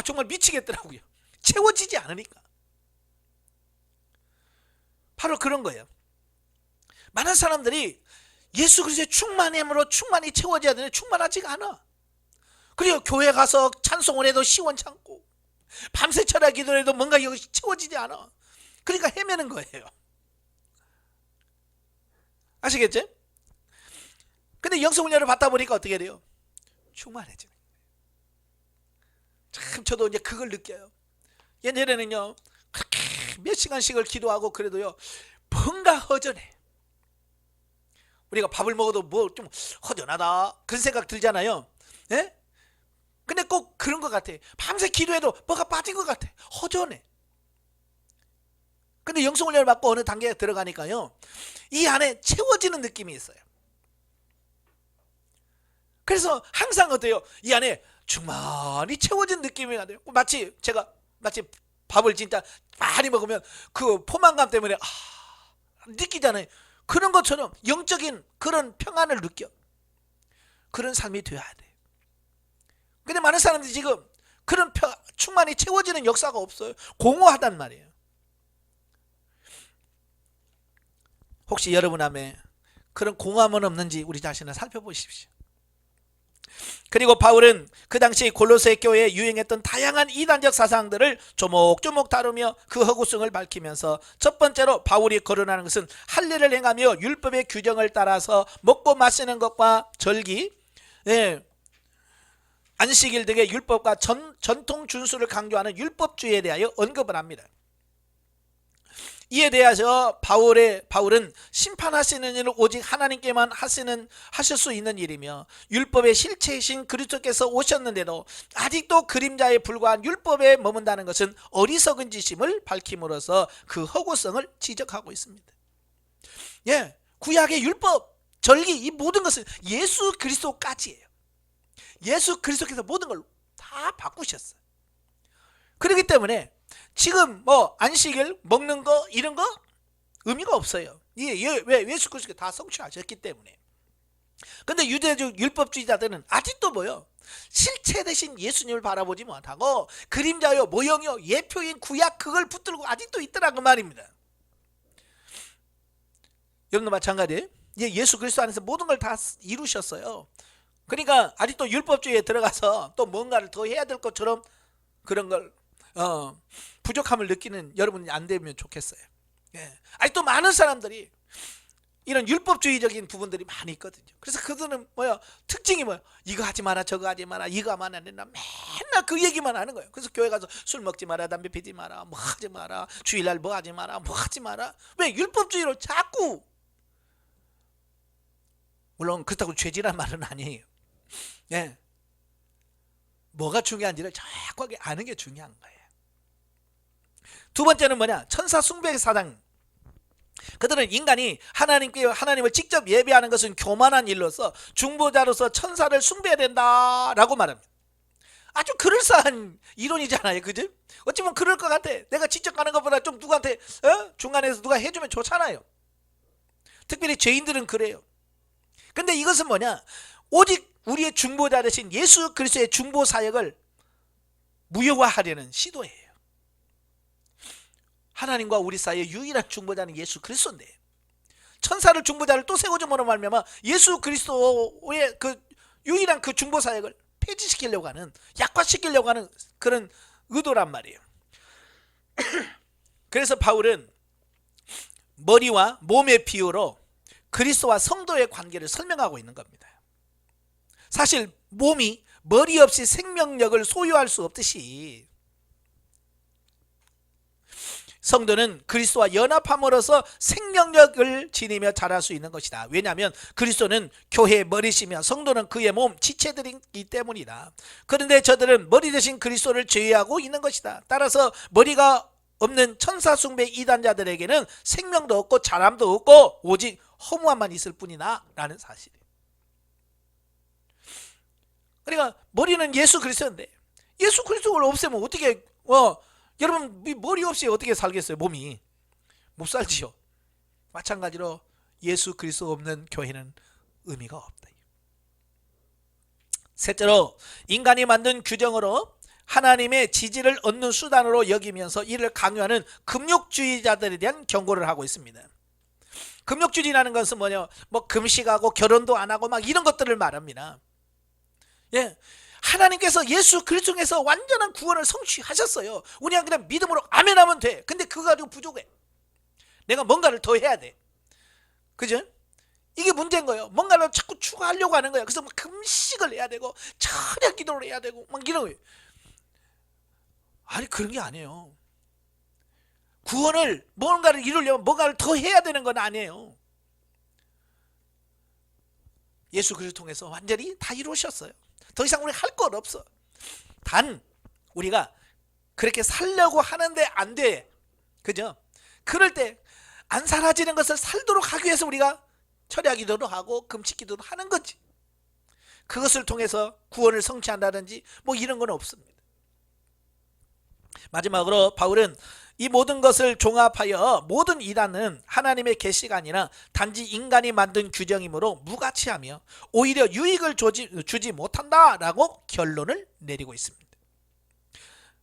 [SPEAKER 1] 정말 미치겠더라고요. 채워지지 않으니까. 바로 그런 거예요. 많은 사람들이 예수 그리스도의 충만함으로 충만히 채워져야 되는데 충만하지가 않아. 그리고 교회 가서 찬송을 해도 시원찮고 밤새 철야 기도를 해도 뭔가 이것이 채워지지 않아. 그러니까 헤매는 거예요. 아시겠죠? 근데 영성훈련을 받다 보니까 어떻게 돼요? 충만해지는 거예요. 참 저도 이제 그걸 느껴요. 예전에는요 그렇게 몇 시간씩을 기도하고 그래도요 뭔가 허전해. 우리가 밥을 먹어도 좀 허전하다 그런 생각 들잖아요. 예? 근데 꼭 그런 것 같아. 밤새 기도해도 뭐가 빠진 것 같아. 허전해. 근데 영성훈련을 받고 어느 단계에 들어가니까요 이 안에 채워지는 느낌이 있어요. 그래서 항상 어때요? 이 안에 충만히 채워진 느낌이 나요. 마치 밥을 진짜 많이 먹으면 그 포만감 때문에 느끼잖아요. 그런 것처럼 영적인 그런 평안을 느껴. 그런 삶이 되어야 돼. 근데 많은 사람들이 지금 그런 충만히 채워지는 역사가 없어요. 공허하단 말이에요. 혹시 여러분 안에 그런 공허함은 없는지 우리 자신을 살펴보십시오. 그리고 바울은 그 당시 골로새 교회에 유행했던 다양한 이단적 사상들을 조목조목 다루며 그 허구성을 밝히면서, 첫 번째로 바울이 거론하는 것은 할례를 행하며 율법의 규정을 따라서 먹고 마시는 것과 절기, 안식일 등의 율법과 전통 준수를 강조하는 율법주의에 대하여 언급을 합니다. 이에 대해서 바울은 심판하시는 일은 오직 하나님께만 하실 수 있는 일이며, 율법의 실체이신 그리스도께서 오셨는데도 아직도 그림자에 불과한 율법에 머문다는 것은 어리석은 짓임을 밝힘으로써 그 허구성을 지적하고 있습니다. 구약의 율법, 절기, 이 모든 것은 예수 그리스도까지예요. 예수 그리스도께서 모든 걸 다 바꾸셨어요. 그렇기 때문에 지금 안식일 먹는 거 이런 거 의미가 없어요. 왜? 예수 그리스도가 다 성취하셨기 때문에. 근데 유대적 율법주의자들은 아직도 실체 대신 예수님을 바라보지 못하고 그림자요, 모형이요, 예표인 구약 그걸 붙들고 아직도 있더라 그 말입니다. 여러분도 마찬가지예요. 예수 그리스도 안에서 모든 걸 다 이루셨어요. 그러니까 아직도 율법주의에 들어가서 또 뭔가를 더 해야 될 것처럼 그런 걸 부족함을 느끼는 여러분이 안 되면 좋겠어요. 아직도 많은 사람들이 이런 율법주의적인 부분들이 많이 있거든요. 그래서 그들은 특징이 이거 하지 마라, 저거 하지 마라, 이거 하면 안 된다, 맨날 그 얘기만 하는 거예요. 그래서 교회 가서 술 먹지 마라, 담배 피지 마라, 뭐 하지 마라, 주일날 뭐 하지 마라, 뭐 하지 마라. 왜? 율법주의로 자꾸. 물론 그렇다고 죄질한 말은 아니에요. 뭐가 중요한지를 정확하게 아는 게 중요한 거예요. 두 번째는 천사 숭배의 사상. 그들은 인간이 하나님을 직접 예배하는 것은 교만한 일로서 중보자로서 천사를 숭배해야 된다라고 말합니다. 아주 그럴싸한 이론이잖아요, 그죠? 어찌 보면 그럴 것 같아. 내가 직접 가는 것보다 좀 누구한테 중간에서 누가 해주면 좋잖아요. 특별히 죄인들은 그래요. 근데 이것은 오직 우리의 중보자 되신 예수 그리스도의 중보 사역을 무효화하려는 시도예요. 하나님과 우리 사이의 유일한 중보자는 예수 그리스도인데, 천사를 중보자를 또 세워줌으로 말미암아 예수 그리스도의 그 유일한 그 중보 사역을 폐지시키려고 하는, 약화시키려고 하는 그런 의도란 말이에요. 그래서 바울은 머리와 몸의 비유로 그리스도와 성도의 관계를 설명하고 있는 겁니다. 사실 몸이 머리 없이 생명력을 소유할 수 없듯이 성도는 그리스도와 연합함으로써 생명력을 지니며 자랄 수 있는 것이다. 왜냐하면 그리스도는 교회의 머리시며 성도는 그의 몸, 지체들이기 때문이다. 그런데 저들은 머리 대신 그리스도를 제외하고 있는 것이다. 따라서 머리가 없는 천사 숭배 이단자들에게는 생명도 없고 자람도 없고 오직 허무함만 있을 뿐이다 라는 사실이에요. 그러니까 머리는 예수 그리스도인데 예수 그리스도를 없애면 어떻게 여러분 머리 없이 어떻게 살겠어요? 몸이 못 살지요. 마찬가지로 예수 그리스도 없는 교회는 의미가 없다. 셋째로, 인간이 만든 규정으로 하나님의 지지를 얻는 수단으로 여기면서 이를 강요하는 금욕주의자들에 대한 경고를 하고 있습니다. 금욕주의라는 것은 금식하고 결혼도 안 하고 이런 것들을 말합니다. 하나님께서 예수 그리스도 통해서 완전한 구원을 성취하셨어요. 우리가 그냥 믿음으로 아멘하면 돼. 근데 그거 가지고 부족해. 내가 뭔가를 더 해야 돼. 그죠? 이게 문제인 거예요. 뭔가를 자꾸 추가하려고 하는 거예요. 그래서 금식을 해야 되고 철야 기도를 해야 되고 이런 거예요. 아니 그런 게 아니에요. 구원을 뭔가를 이루려면 뭔가를 더 해야 되는 건 아니에요. 예수 그리스도 통해서 완전히 다 이루셨어요. 더 이상 우리 할 것 없어. 단 우리가 그렇게 살려고 하는데 안 돼. 그죠? 그럴 때 안 사라지는 것을 살도록 하기 위해서 우리가 철야 기도도 하고 금식 기도도 하는 거지. 그것을 통해서 구원을 성취한다든지 뭐 이런 건 없습니다. 마지막으로 바울은 이 모든 것을 종합하여 모든 이단은 하나님의 계시가 아니라 단지 인간이 만든 규정이므로 무가치하며 오히려 유익을 주지 못한다라고 결론을 내리고 있습니다.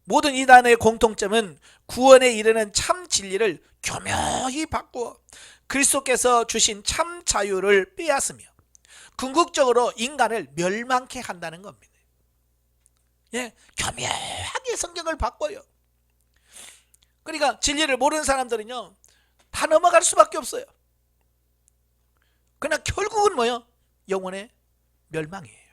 [SPEAKER 1] 모든 이단의 공통점은 구원에 이르는 참 진리를 교묘히 바꾸어 그리스도께서 주신 참 자유를 빼앗으며 궁극적으로 인간을 멸망케 한다는 겁니다. 예, 교묘하게 성경을 바꿔요. 그러니까 진리를 모르는 사람들은요 다 넘어갈 수밖에 없어요. 그러나 결국은 뭐요? 영혼의 멸망이에요.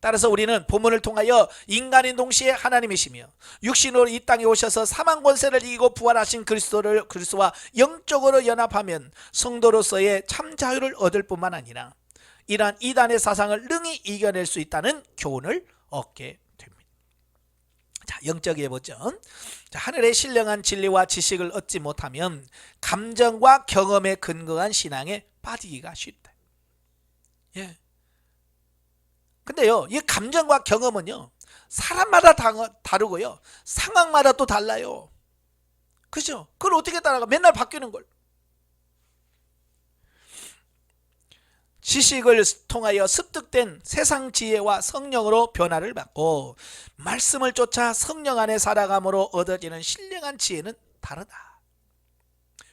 [SPEAKER 1] 따라서 우리는 본문을 통하여 인간인 동시에 하나님이시며 육신으로 이 땅에 오셔서 사망 권세를 이기고 부활하신 그리스도와 영적으로 연합하면 성도로서의 참 자유를 얻을 뿐만 아니라 이러한 이단의 사상을 능히 이겨낼 수 있다는 교훈을 얻게 됩니다. 자, 영적이에 보죠. 자, 하늘의 신령한 진리와 지식을 얻지 못하면 감정과 경험에 근거한 신앙에 빠지기가 쉽다. 예. 근데요, 이 감정과 경험은요, 사람마다 다르고요, 상황마다 또 달라요. 그죠? 그걸 어떻게 따라가? 맨날 바뀌는 걸. 지식을 통하여 습득된 세상 지혜와 성령으로 변화를 받고 말씀을 쫓아 성령 안에 살아감으로 얻어지는 신령한 지혜는 다르다.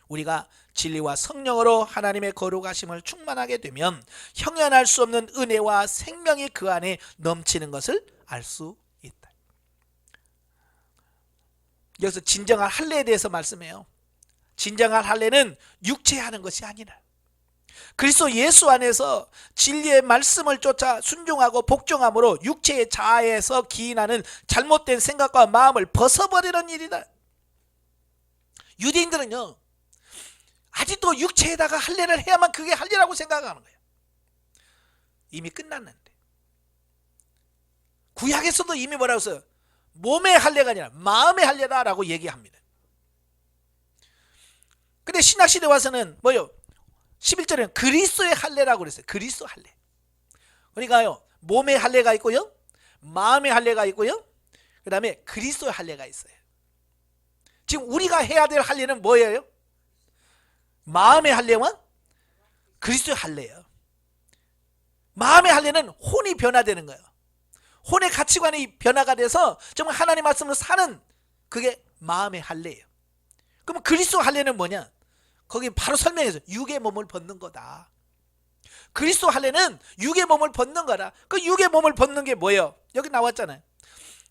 [SPEAKER 1] 우리가 진리와 성령으로 하나님의 거룩하심을 충만하게 되면 형연할 수 없는 은혜와 생명이 그 안에 넘치는 것을 알 수 있다. 여기서 진정한 할례에 대해서 말씀해요. 진정한 할례는 육체하는 것이 아니라 그리스도 예수 안에서 진리의 말씀을 쫓아 순종하고 복종함으로 육체의 자아에서 기인하는 잘못된 생각과 마음을 벗어버리는 일이다. 유대인들은요 아직도 육체에다가 할례를 해야만 그게 할례라고 생각하는 거예요. 이미 끝났는데. 구약에서도 이미 뭐라고 써요? 몸의 할례가 아니라 마음의 할례다라고 얘기합니다. 근데 신약시대 와서는 뭐요? 11절에는 그리스도의 할례라고 그랬어요. 그리스도 할례. 그러니까요 몸의 할례가 있고요, 마음의 할례가 있고요, 그 다음에 그리스도의 할례가 있어요. 지금 우리가 해야 될 할례는 뭐예요? 마음의 할례와 그리스도의 할례예요. 마음의 할례는 혼이 변화되는 거예요. 혼의 가치관이 변화가 돼서 정말 하나님 말씀으로 사는 그게 마음의 할례예요. 그러면 그리스도 할례는 뭐냐? 거기 바로 설명해서 육의 몸을 벗는 거다. 그리스도 할례는 육의 몸을 벗는 거라. 그 육의 몸을 벗는 게 뭐예요? 여기 나왔잖아요.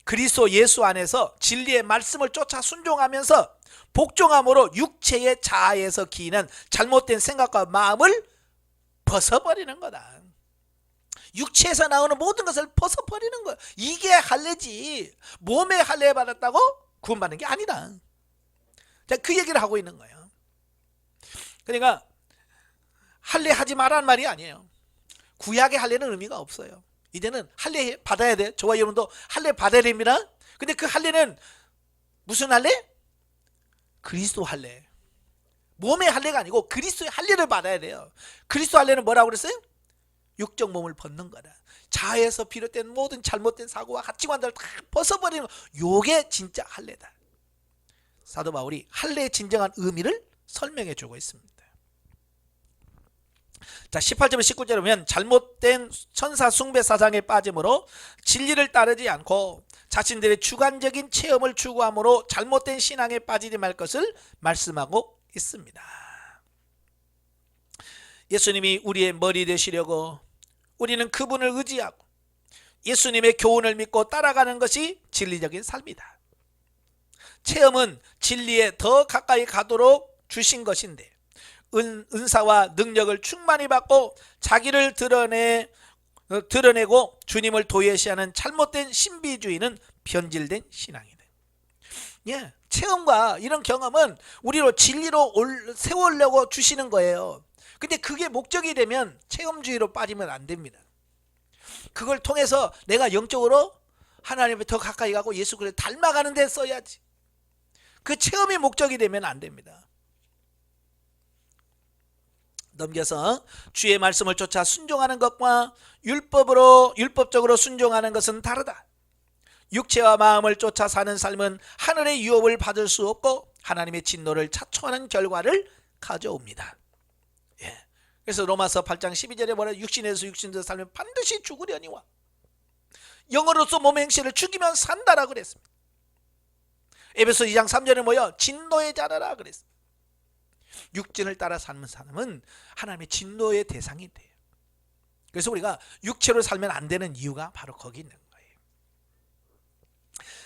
[SPEAKER 1] 그리스도 예수 안에서 진리의 말씀을 쫓아 순종하면서 복종함으로 육체의 자아에서 기인한 잘못된 생각과 마음을 벗어버리는 거다. 육체에서 나오는 모든 것을 벗어버리는 거예요. 이게 할례지. 몸에 할례 받았다고 구원받는 게 아니다. 자, 그 얘기를 하고 있는 거예요. 그러니까 할례 하지 말라는 말이 아니에요. 구약의 할례는 의미가 없어요. 이제는 할례 받아야 돼. 저와 여러분도 할례 받아야 됩니다. 근데 그 할례는 무슨 할례? 그리스도 할례. 몸의 할례가 아니고 그리스도의 할례를 받아야 돼요. 그리스도 할례는 뭐라고 그랬어요? 육적 몸을 벗는 거다. 자아에서 비롯된 모든 잘못된 사고와 가치관들을 다 벗어버리는 거. 요게 진짜 할례다. 사도 바울이 할례의 진정한 의미를 설명해 주고 있습니다. 자, 18절 19절에 보면 잘못된 천사 숭배 사상에 빠짐으로 진리를 따르지 않고 자신들의 주관적인 체험을 추구함으로 잘못된 신앙에 빠지지 말 것을 말씀하고 있습니다. 예수님이 우리의 머리 되시려고 우리는 그분을 의지하고 예수님의 교훈을 믿고 따라가는 것이 진리적인 삶이다. 체험은 진리에 더 가까이 가도록 주신 것인데 은사와 능력을 충만히 받고 자기를 드러내고 주님을 도외시하는 잘못된 신비주의는 변질된 신앙이다. 예, 체험과 이런 경험은 우리로 진리로 세우려고 주시는 거예요. 근데 그게 목적이 되면 체험주의로 빠지면 안 됩니다. 그걸 통해서 내가 영적으로 하나님에 더 가까이 가고 예수 그리스도를 닮아가는 데 써야지. 그 체험이 목적이 되면 안 됩니다. 넘겨서 주의 말씀을 쫓아 순종하는 것과 율법적으로 순종하는 것은 다르다. 육체와 마음을 쫓아 사는 삶은 하늘의 유업을 받을 수 없고 하나님의 진노를 자초하는 결과를 가져옵니다. 예. 그래서 로마서 8장 12절에 뭐라 육신에서 육신대로 살면 반드시 죽으려니와 영으로서 몸의 행실을 죽이면 산다라고 그랬습니다. 에베소 2장 3절에 뭐야? 진노의 자라라 그랬습니다. 육신을 따라 사는 사람은 하나님의 진노의 대상이 돼요. 그래서 우리가 육체로 살면 안 되는 이유가 바로 거기 있는 거예요.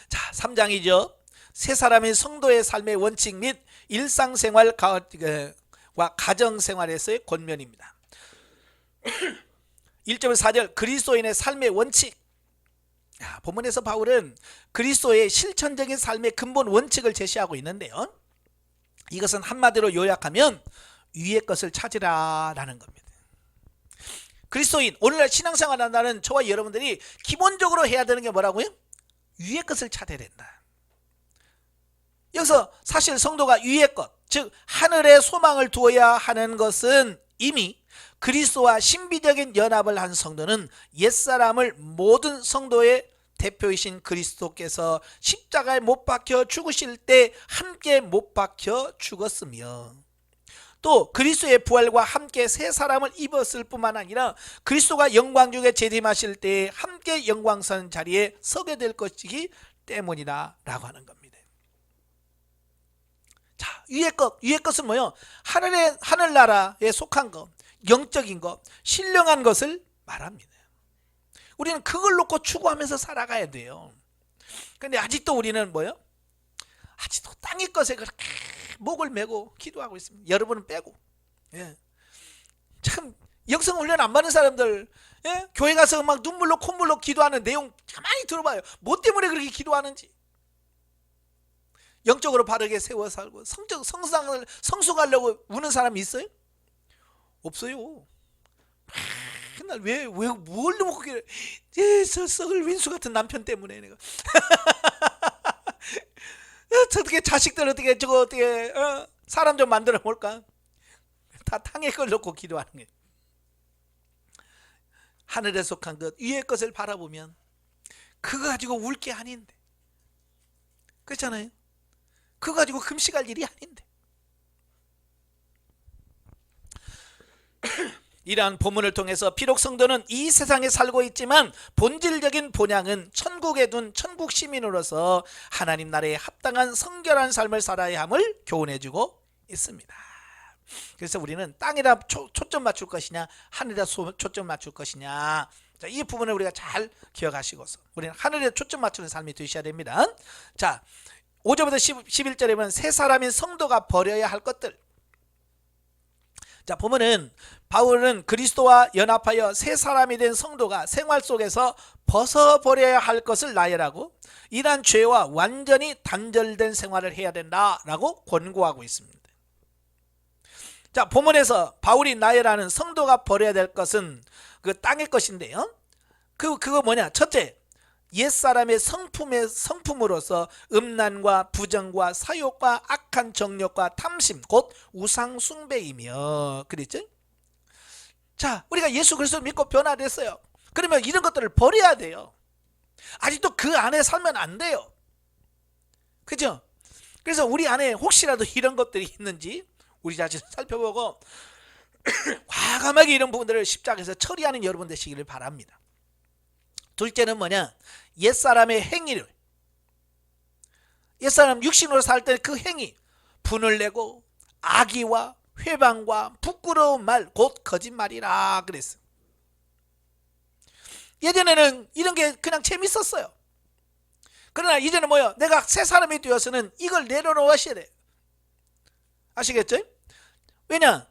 [SPEAKER 1] 자, 3장이죠. 세 사람의 성도의 삶의 원칙 및 일상생활과 가정생활에서의 권면입니다. 1절에서 4절 그리스도인의 삶의 원칙. 본문에서 바울은 그리스도의 실천적인 삶의 근본 원칙을 제시하고 있는데요, 이것은 한마디로 요약하면 위의 것을 찾으라라는 겁니다. 그리스도인, 오늘날 신앙생활 한다는 저와 여러분들이 기본적으로 해야 되는 게 뭐라고요? 위의 것을 찾아야 된다. 여기서 사실 성도가 위의 것, 즉 하늘의 소망을 두어야 하는 것은 이미 그리스도와 신비적인 연합을 한 성도는 옛사람을 모든 성도의 대표이신 그리스도께서 십자가에 못 박혀 죽으실 때 함께 못 박혀 죽었으며, 또 그리스도의 부활과 함께 새 사람을 입었을 뿐만 아니라 그리스도가 영광 중에 재림하실 때 함께 영광선 자리에 서게 될 것이기 때문이다 라고 하는 겁니다. 자, 위의 것은 뭐요? 하늘나라에 속한 것, 영적인 것, 신령한 것을 말합니다. 우리는 그걸 놓고 추구하면서 살아가야 돼요. 그런데 아직도 우리는 뭐요? 아직도 땅의 것에 그렇게 목을 메고 기도하고 있습니다. 여러분은 빼고. 예. 참 영성 훈련 안 받는 사람들, 예? 교회 가서 막 눈물로 콧물로 기도하는 내용 가만히 들어봐요. 뭐 때문에 그렇게 기도하는지. 영적으로 바르게 세워 살고 성숙하려고 우는 사람이 있어요? 없어요. 맨날 뭘 먹고 그래? 저 썩을 윈수 같은 남편 때문에 내가 어떻게 자식들 어떻게 저거 어떻게 사람 좀 만들어 볼까? 다 탕에 걸 놓고 기도하는 거예요. 하늘에 속한 것, 위의 것을 바라보면 그거 가지고 울 게 아닌데, 그렇잖아요. 그거 가지고 금식할 일이 아닌데. 이러한 본문을 통해서 비록 성도는 이 세상에 살고 있지만 본질적인 본향은 천국에 둔 천국 시민으로서 하나님 나라에 합당한 성결한 삶을 살아야 함을 교훈해주고 있습니다. 그래서 우리는 땅에다 초점 맞출 것이냐 하늘에다 초점 맞출 것이냐, 자, 이 부분을 우리가 잘 기억하시고서 우리는 하늘에 초점 맞추는 삶이 되셔야 됩니다. 자, 5절부터 11절에 보면 새 사람인 성도가 버려야 할 것들. 자, 보면은 바울은 그리스도와 연합하여 새 사람이 된 성도가 생활 속에서 벗어버려야 할 것을 나열하고 이러한 죄와 완전히 단절된 생활을 해야 된다라고 권고하고 있습니다. 자, 본문에서 바울이 나열하는 성도가 버려야 될 것은 그 땅의 것인데요, 그거 뭐냐? 첫째, 옛사람의 성품으로서 음란과 부정과 사욕과 악한 정욕과 탐심, 곧 우상 숭배이며, 그랬죠? 자, 우리가 예수 그리스도를 믿고 변화됐어요. 그러면 이런 것들을 버려야 돼요. 아직도 그 안에 살면 안 돼요. 그죠? 그래서 우리 안에 혹시라도 이런 것들이 있는지 우리 자신을 살펴보고 과감하게 이런 부분들을 십자가에서 처리하는 여러분 되시기를 바랍니다. 둘째는 뭐냐? 옛사람의 행위를, 옛사람 육신으로 살 때 그 행위, 분을 내고 악의와 회방과 부끄러운 말, 곧 거짓말이라 그랬어. 예전에는 이런 게 그냥 재밌었어요. 그러나 이제는 뭐요? 내가 새 사람이 되어서는 이걸 내려놓으셔야 돼. 아시겠죠? 왜냐?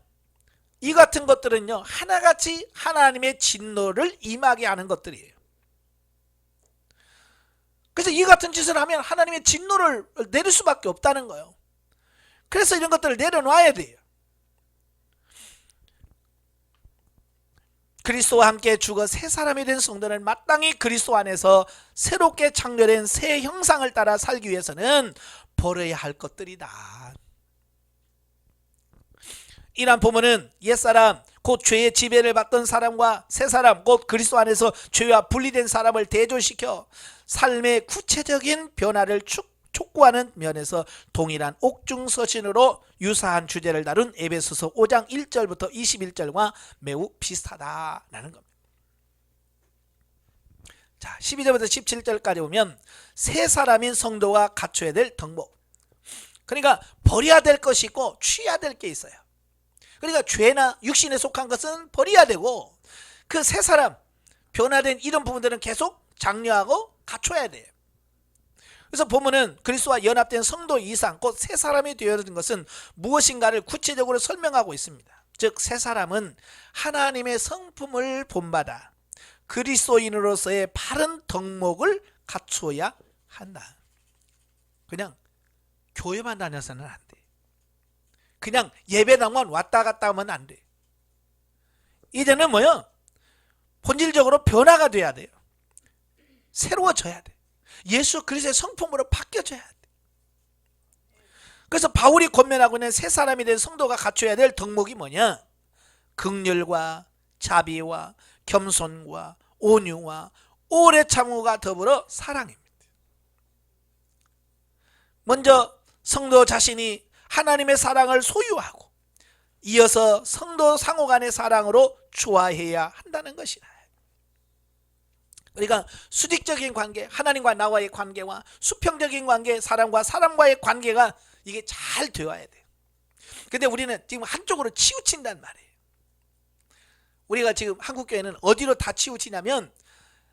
[SPEAKER 1] 이 같은 것들은요, 하나같이 하나님의 진노를 임하게 하는 것들이에요. 그래서 이 같은 짓을 하면 하나님의 진노를 내릴 수밖에 없다는 거예요. 그래서 이런 것들을 내려놔야 돼요. 그리스도와 함께 죽어 새 사람이 된 성도는 마땅히 그리스도 안에서 새롭게 창조된 새 형상을 따라 살기 위해서는 버려야 할 것들이다. 이러한 부모는 옛사람 곧 죄의 지배를 받던 사람과 새사람 곧 그리스도 안에서 죄와 분리된 사람을 대조시켜 삶의 구체적인 변화를 촉구하는 면에서 동일한 옥중서신으로 유사한 주제를 다룬 에베소서 5장 1절부터 21절과 매우 비슷하다라는 겁니다. 자, 12절부터 17절까지 보면 새 사람인 성도가 갖춰야 될 덕목. 그러니까 버려야 될 것이 있고 취해야 될 게 있어요. 그러니까 죄나 육신에 속한 것은 버려야 되고 그 새 사람, 변화된 이런 부분들은 계속 장려하고 갖춰야 돼요. 그래서 보면은 그리스도와 연합된 성도 이상 곧 새 사람이 되어진 것은 무엇인가를 구체적으로 설명하고 있습니다. 즉 새 사람은 하나님의 성품을 본받아 그리스도인으로서의 바른 덕목을 갖추어야 한다. 그냥 교회만 다녀서는 안 돼. 그냥 예배당만 왔다 갔다 하면 안 돼. 이제는 뭐요? 본질적으로 변화가 돼야 돼요. 새로워져야 돼. 예수 그리스도의 성품으로 바뀌어져야 돼. 그래서 바울이 권면하고 있는 새 사람이 된 성도가 갖춰야 될 덕목이 뭐냐? 긍휼과 자비와 겸손과 온유와 오래 참음과 더불어 사랑입니다. 먼저 성도 자신이 하나님의 사랑을 소유하고 이어서 성도 상호 간의 사랑으로 좋아해야 한다는 것이다. 그러니까 수직적인 관계, 하나님과 나와의 관계와 수평적인 관계, 사람과 사람과의 관계가 이게 잘 되어야 돼요. 근데 우리는 지금 한쪽으로 치우친단 말이에요. 우리가 지금 한국교회는 어디로 다 치우치냐면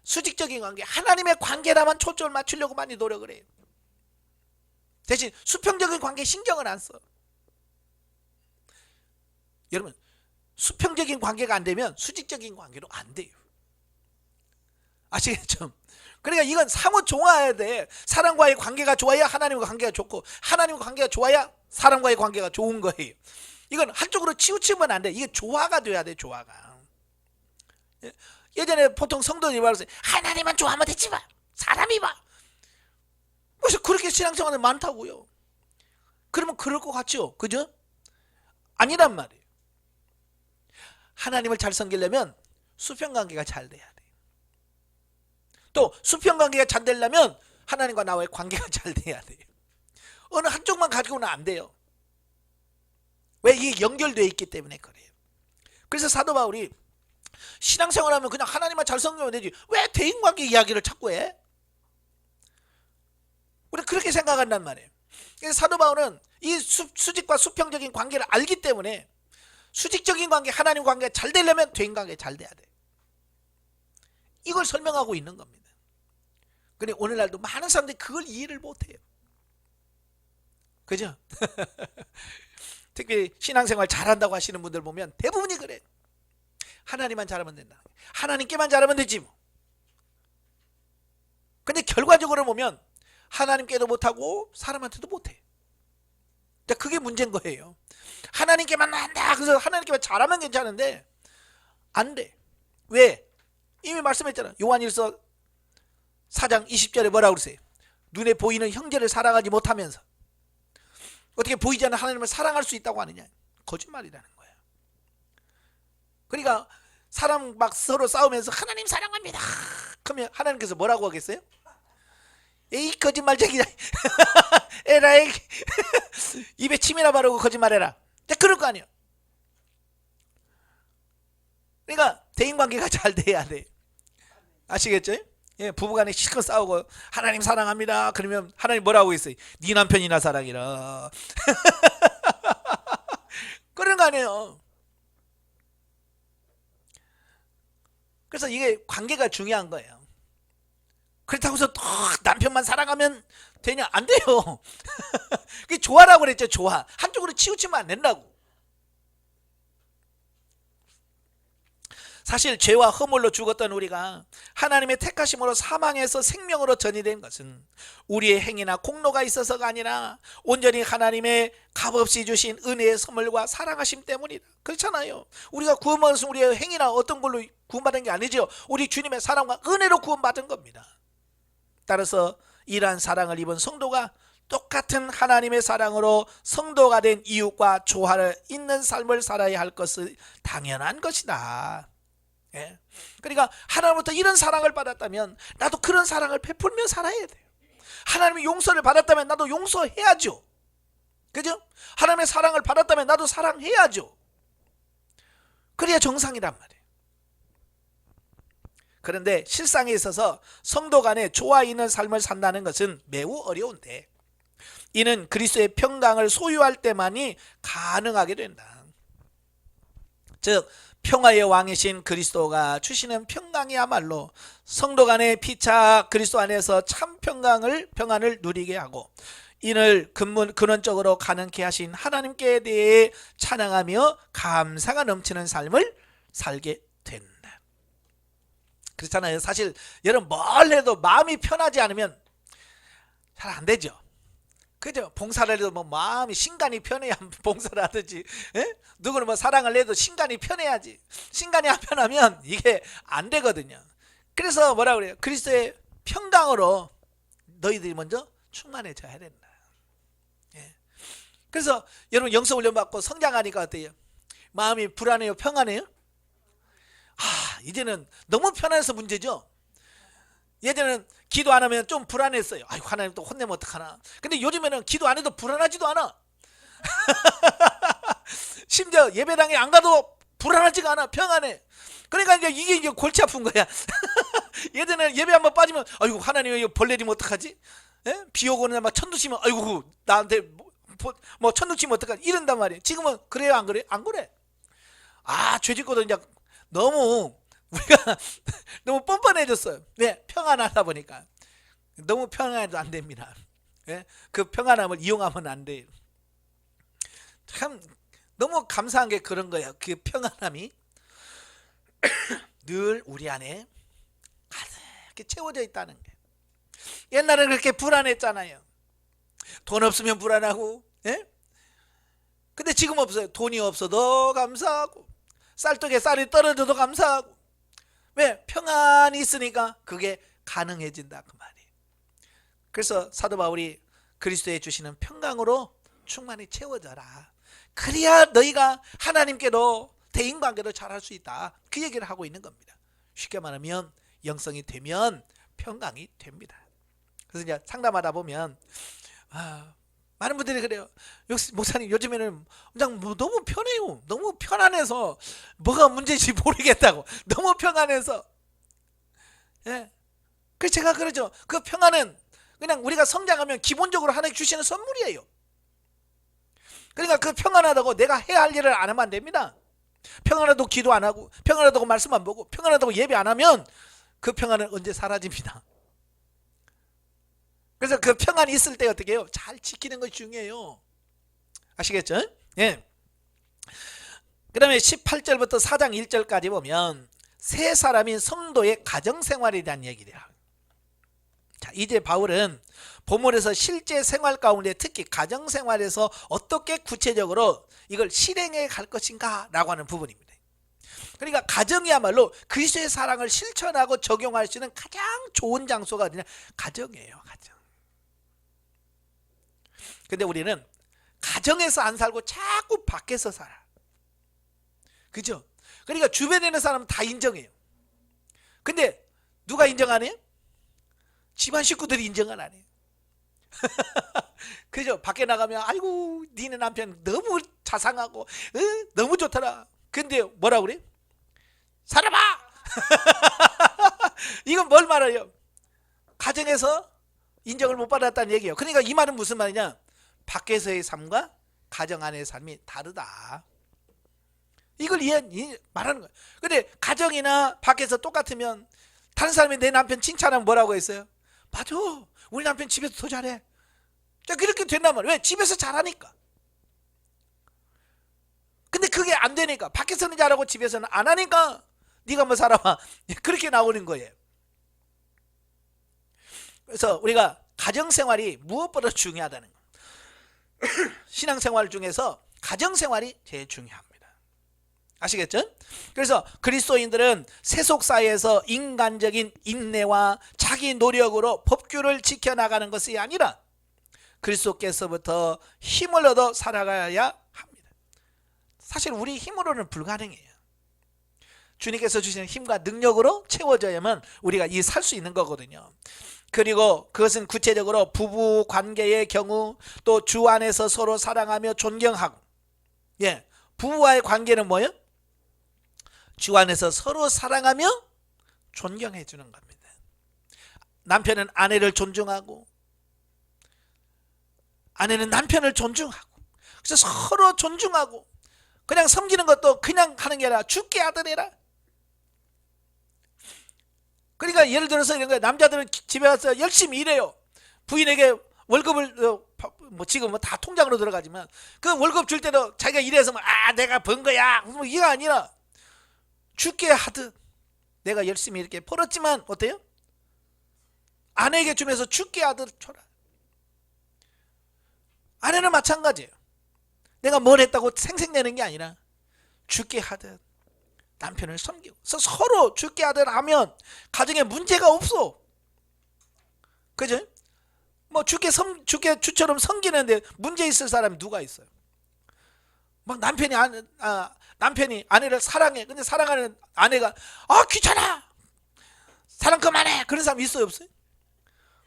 [SPEAKER 1] 수직적인 관계, 하나님의 관계라만 초점을 맞추려고 많이 노력을 해요. 대신 수평적인 관계에 신경을 안 써. 여러분, 수평적인 관계가 안 되면 수직적인 관계로 안 돼요. 아시겠죠? 그러니까 이건 상호 종화해야 돼. 사람과의 관계가 좋아야 하나님과 관계가 좋고 하나님과 관계가 좋아야 사람과의 관계가 좋은 거예요. 이건 한쪽으로 치우치면 안 돼. 이게 조화가 돼야 돼. 조화가. 예전에 보통 성도들이 말했어요. 하나님만 좋아하면 되지 마. 사람이 봐. 그래서 그렇게 신앙생활이 많다고요. 그러면 그럴 것 같죠? 그죠? 아니란 말이에요. 하나님을 잘 섬기려면 수평관계가 잘 돼야 돼. 또 수평관계가 잘 되려면 하나님과 나와의 관계가 잘 돼야 돼요. 어느 한쪽만 가지고는 안 돼요. 왜? 이게 연결되어 있기 때문에 그래요. 그래서 사도 바울이 신앙생활하면 그냥 하나님만 잘 섬기면 되지 왜 대인관계 이야기를 자꾸 해? 우리 그렇게 생각한단 말이에요. 그래서 사도 바울은 이 수직과 수평적인 관계를 알기 때문에 수직적인 관계, 하나님 관계가 잘 되려면 대인관계가 잘 돼야 돼. 이걸 설명하고 있는 겁니다. 근데 오늘날도 많은 사람들이 그걸 이해를 못해요. 그죠? 특히 신앙생활 잘한다고 하시는 분들 보면 대부분이 그래. 하나님만 잘하면 된다. 하나님께만 잘하면 되지 뭐. 근데 결과적으로 보면 하나님께도 못하고 사람한테도 못해. 그게 문제인 거예요. 하나님께만 한다. 그래서 하나님께만 잘하면 괜찮은데 안 돼. 왜? 이미 말씀했잖아. 요한일서 4장 20절에 뭐라고 그러세요? 눈에 보이는 형제를 사랑하지 못하면서 어떻게 보이지 않는 하나님을 사랑할 수 있다고 하느냐? 거짓말이라는 거야. 그러니까 사람 막 서로 싸우면서 하나님 사랑합니다. 그러면 하나님께서 뭐라고 하겠어요? 에이 거짓말쟁이다. 에라이 입에 침이나 바르고 거짓말해라. 그럴 거 아니에요. 그러니까 대인관계가 잘 돼야 돼. 아시겠죠? 예, 부부간에 실컷 싸우고 하나님 사랑합니다. 그러면 하나님 뭐라고 했어요? 네 남편이나 사랑이라. 그런 거 아니에요. 그래서 이게 관계가 중요한 거예요. 그렇다고 해서 남편만 사랑하면 되냐? 안 돼요. 그게 조화라고 그랬죠. 조화. 한쪽으로 치우치면 안 된다고. 사실 죄와 허물로 죽었던 우리가 하나님의 택하심으로 사망에서 생명으로 전이된 것은 우리의 행위나 공로가 있어서가 아니라 온전히 하나님의 값없이 주신 은혜의 선물과 사랑하심 때문이다. 그렇잖아요. 우리가 구원받은 것은 우리의 행위나 어떤 걸로 구원받은 게 아니죠. 우리 주님의 사랑과 은혜로 구원받은 겁니다. 따라서 이러한 사랑을 입은 성도가 똑같은 하나님의 사랑으로 성도가 된 이웃과 조화를 잇는 삶을 살아야 할 것은 당연한 것이다. 예. 그러니까 하나님부터 이런 사랑을 받았다면 나도 그런 사랑을 베풀며 살아야 돼요. 하나님의 용서를 받았다면 나도 용서해야죠. 그죠? 하나님의 사랑을 받았다면 나도 사랑해야죠. 그래야 정상이란 말이에요. 그런데 실상에 있어서 성도 간에 조화 있는 삶을 산다는 것은 매우 어려운데, 이는 그리스도의 평강을 소유할 때만이 가능하게 된다. 즉 평화의 왕이신 그리스도가 주시는 평강이야말로 성도 간의 피차 그리스도 안에서 참 평안을 누리게 하고, 이를 근원적으로 가능케 하신 하나님께 대해 찬양하며 감사가 넘치는 삶을 살게 된다. 그렇잖아요. 사실 여러분 뭘 해도 마음이 편하지 않으면 잘 안 되죠. 그죠? 봉사를 해도 뭐 마음이 신간이 편해야 봉사를 하든지, 에? 누구는 뭐 사랑을 해도 신간이 편해야지. 신간이 안 편하면 이게 안 되거든요. 그래서 뭐라 그래요? 그리스도의 평강으로 너희들이 먼저 충만해져야 된다. 예. 그래서 여러분 영성 훈련 받고 성장하니까 어때요? 마음이 불안해요? 평안해요? 이제는 너무 편해서 문제죠. 예전에는 기도 안 하면 좀 불안했어요. 아이고, 하나님 또 혼내면 어떡하나. 근데 요즘에는 기도 안 해도 불안하지도 않아. 심지어 예배당에 안 가도 불안하지가 않아. 평안해. 그러니까 이게 골치 아픈 거야. 예전에는 예배 한번 빠지면 아이고, 하나님 이거 벌 내리면 어떡하지? 예? 비 오거나 막 천둥 치면 아이고, 나한테 뭐 천둥 치면 어떡하지? 이런단 말이에요. 지금은 그래요, 안 그래? 안 그래. 죄짓고도 이제 너무 우리가 너무 뻔뻔해졌어요. 왜? 평안하다 보니까. 너무 평안해도 안 됩니다. 예? 그 평안함을 이용하면 안 돼요. 참 너무 감사한 게 그런 거예요. 그 평안함이 늘 우리 안에 가득히 채워져 있다는 게. 옛날에는 그렇게 불안했잖아요. 돈 없으면 불안하고, 예? 근데 지금 없어요. 돈이 없어도 감사하고, 쌀떡에 쌀이 떨어져도 감사하고. 왜? 평안이 있으니까 그게 가능해진다, 그 말이에요. 그래서 사도 바울이 그리스도에 주시는 평강으로 충만히 채워져라. 그래야 너희가 하나님께도 대인관계도 잘할 수 있다. 그 얘기를 하고 있는 겁니다. 쉽게 말하면 영성이 되면 평강이 됩니다. 그래서 이제 상담하다 보면 많은 분들이 그래요. 역시 목사님 요즘에는 그냥 너무 편해요. 너무 편안해서 뭐가 문제인지 모르겠다고. 너무 평안해서. 예. 그래서 제가 그러죠. 그 평안은 그냥 우리가 성장하면 기본적으로 하나님 주시는 선물이에요. 그러니까 그 평안하다고 내가 해야 할 일을 안 하면 안 됩니다. 평안하다고 기도 안 하고, 평안하다고 말씀 안 보고, 평안하다고 예배 안 하면 그 평안은 언제 사라집니다. 그래서 그 평안이 있을 때 어떻게 해요? 잘 지키는 것이 중요해요. 아시겠죠? 예. 그 다음에 18절부터 4장 1절까지 보면 세 사람인 성도의 가정생활에 대한 얘기를 해요. 자, 이제 바울은 본문에서 실제 생활 가운데 특히 가정생활에서 어떻게 구체적으로 이걸 실행해 갈 것인가 라고 하는 부분입니다. 그러니까 가정이야말로 그리스도의 사랑을 실천하고 적용할 수 있는 가장 좋은 장소가 어디냐? 가정이에요. 가정. 근데 우리는 가정에서 안 살고 자꾸 밖에서 살아. 그죠? 그러니까 주변에 있는 사람은 다 인정해요. 근데 누가 인정 안 해요? 집안 식구들이 인정을 안 해요. 그죠? 밖에 나가면 아이고 니네 남편 너무 자상하고 너무 좋더라. 근데 뭐라 그래? 살아봐! 이건 뭘 말해요? 가정에서 인정을 못 받았다는 얘기예요. 그러니까 이 말은 무슨 말이냐? 밖에서의 삶과 가정 안의 삶이 다르다. 이걸 말하는 거예요. 근데 가정이나 밖에서 똑같으면 다른 사람이 내 남편 칭찬하면 뭐라고 했어요? 맞아, 우리 남편 집에서 더 잘해. 자, 그렇게 된단 말이에요. 왜? 집에서 잘하니까. 근데 그게 안 되니까, 밖에서는 잘하고 집에서는 안 하니까 네가 뭐 살아봐. 그렇게 나오는 거예요. 그래서 우리가 가정생활이 무엇보다 중요하다는 거예요. 신앙생활 중에서 가정생활이 제일 중요합니다. 아시겠죠? 그래서 그리스도인들은 세속사회에서 인간적인 인내와 자기 노력으로 법규를 지켜나가는 것이 아니라 그리스도께서부터 힘을 얻어 살아가야 합니다. 사실 우리 힘으로는 불가능해요. 주님께서 주시는 힘과 능력으로 채워져야만 우리가 이 살 수 있는 거거든요. 그리고 그것은 구체적으로 부부 관계의 경우, 또 주 안에서 서로 사랑하며 존경하고, 부부와의 관계는 뭐예요? 주 안에서 서로 사랑하며 존경해 주는 겁니다. 남편은 아내를 존중하고, 아내는 남편을 존중하고, 그래서 서로 존중하고, 그냥 섬기는 것도 그냥 하는 게 아니라 주께 아들해라. 그러니까 예를 들어서 이런 거예요. 남자들은 집에 가서 열심히 일해요. 부인에게 월급을 지금은 다 통장으로 들어가지만 그 월급 줄 때도 자기가 일해서 내가 번 거야, 이게 아니라 주께 하듯 내가 열심히 이렇게 벌었지만 어때요? 아내에게 주면서 주께 하듯 줘라. 아내는 마찬가지예요. 내가 뭘 했다고 생색내는 게 아니라 주께 하듯 남편을 섬기고, 그래서 서로 주께 하듯 하면 가정에 문제가 없어. 그죠? 뭐 주께 주처럼 섬기는데 문제 있을 사람이 누가 있어요? 막 남편이 아내를 사랑해. 근데 사랑하는 아내가 귀찮아, 사랑 그만해, 그런 사람 있어요, 없어요?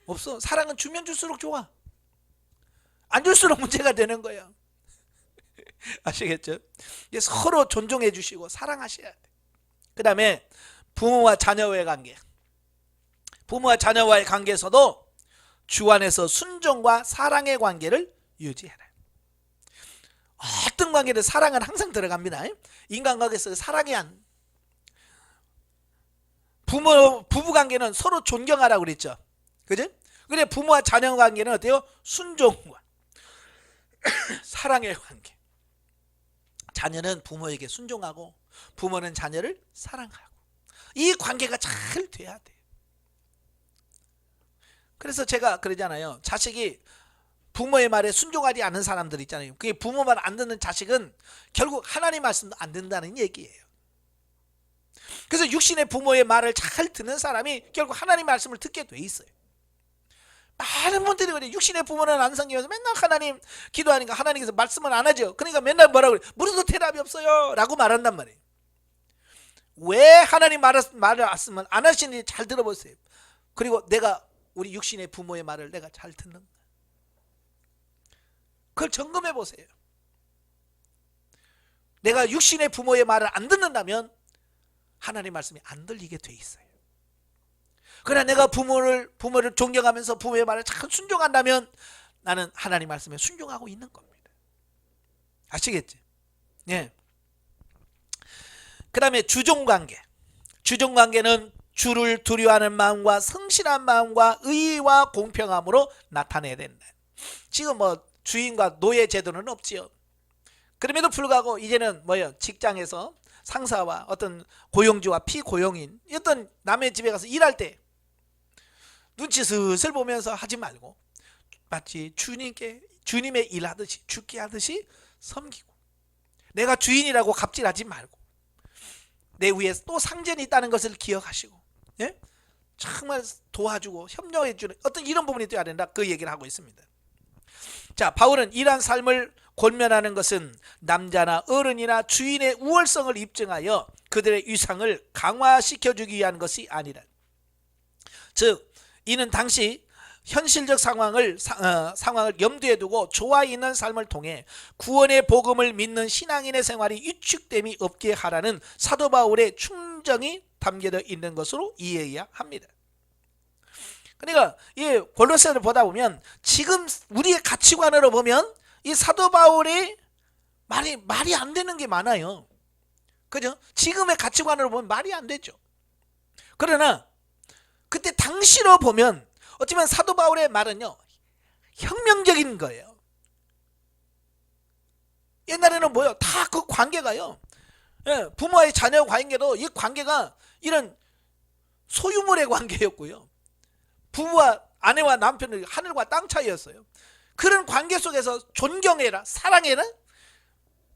[SPEAKER 1] 없어. 사랑은 주면 줄수록 좋아. 안 줄수록 문제가 되는 거예요. 아시겠죠? 서로 존중해 주시고 사랑하셔야 돼. 그 다음에 부모와 자녀와의 관계. 부모와 자녀와의 관계에서도 주 안에서 순종과 사랑의 관계를 유지해라. 어떤 관계든 사랑은 항상 들어갑니다. 인간관계에서 사랑이 부부 관계는 서로 존경하라고 그랬죠. 그죠? 근데 부모와 자녀 관계는 어때요? 순종과 사랑의 관계. 자녀는 부모에게 순종하고 부모는 자녀를 사랑하고, 이 관계가 잘 돼야 돼요. 그래서 제가 그러잖아요. 자식이 부모의 말에 순종하지 않는 사람들 있잖아요. 그게 부모 말 안 듣는 자식은 결국 하나님 말씀도 안 듣는다는 얘기예요. 그래서 육신의 부모의 말을 잘 듣는 사람이 결국 하나님 말씀을 듣게 돼 있어요. 많은 분들이 그래요. 육신의 부모는 안 섬기면서 맨날 하나님 기도하니까 하나님께서 말씀을 안 하죠. 그러니까 맨날 뭐라고 그래요? 우리도 대답이 없어요 라고 말한단 말이에요. 왜 하나님 말을 안 하시는지 잘 들어보세요. 그리고 내가 우리 육신의 부모의 말을 내가 잘 듣는가, 그걸 점검해 보세요. 내가 육신의 부모의 말을 안 듣는다면 하나님 말씀이 안 들리게 돼 있어요. 그러나 내가 부모를 존경하면서 부모의 말을 잘 순종한다면 나는 하나님 말씀에 순종하고 있는 겁니다. 아시겠지? 예. 그 다음에 주종관계. 주종관계는 주를 두려워하는 마음과 성실한 마음과 의의와 공평함으로 나타내야 된다. 지금 뭐 주인과 노예 제도는 없지요. 그럼에도 불구하고 이제는 뭐예요? 직장에서 상사와 어떤 고용주와 피고용인 어떤 남의 집에 가서 일할 때 눈치 슬슬 보면서 하지 말고 마치 주님의 일하듯이, 주께 하듯이 섬기고, 내가 주인이라고 갑질하지 말고 내 위에 또 상전이 있다는 것을 기억하시고, 정말 도와주고 협력해 주는 어떤 이런 부분이 되어야 된다, 그 얘기를 하고 있습니다. 자, 바울은 이러한 삶을 권면하는 것은 남자나 어른이나 주인의 우월성을 입증하여 그들의 위상을 강화시켜주기 위한 것이 아니라, 즉 이는 당시 현실적 상황을 염두에 두고 조화 있는 삶을 통해 구원의 복음을 믿는 신앙인의 생활이 위축됨이 없게 하라는 사도 바울의 충정이 담겨져 있는 것으로 이해해야 합니다. 그러니까 이 골로새를 보다 보면 지금 우리의 가치관으로 보면 이 사도 바울이 말이 안 되는 게 많아요. 그죠? 지금의 가치관으로 보면 말이 안 되죠. 그러나 그때 당시로 보면 어쩌면 사도 바울의 말은요, 혁명적인 거예요. 옛날에는 뭐요? 다 그 관계가요, 부모와의 자녀 관계도 이 관계가 이런 소유물의 관계였고요. 부부와 아내와 남편의 하늘과 땅 차이였어요. 그런 관계 속에서 존경해라, 사랑해라.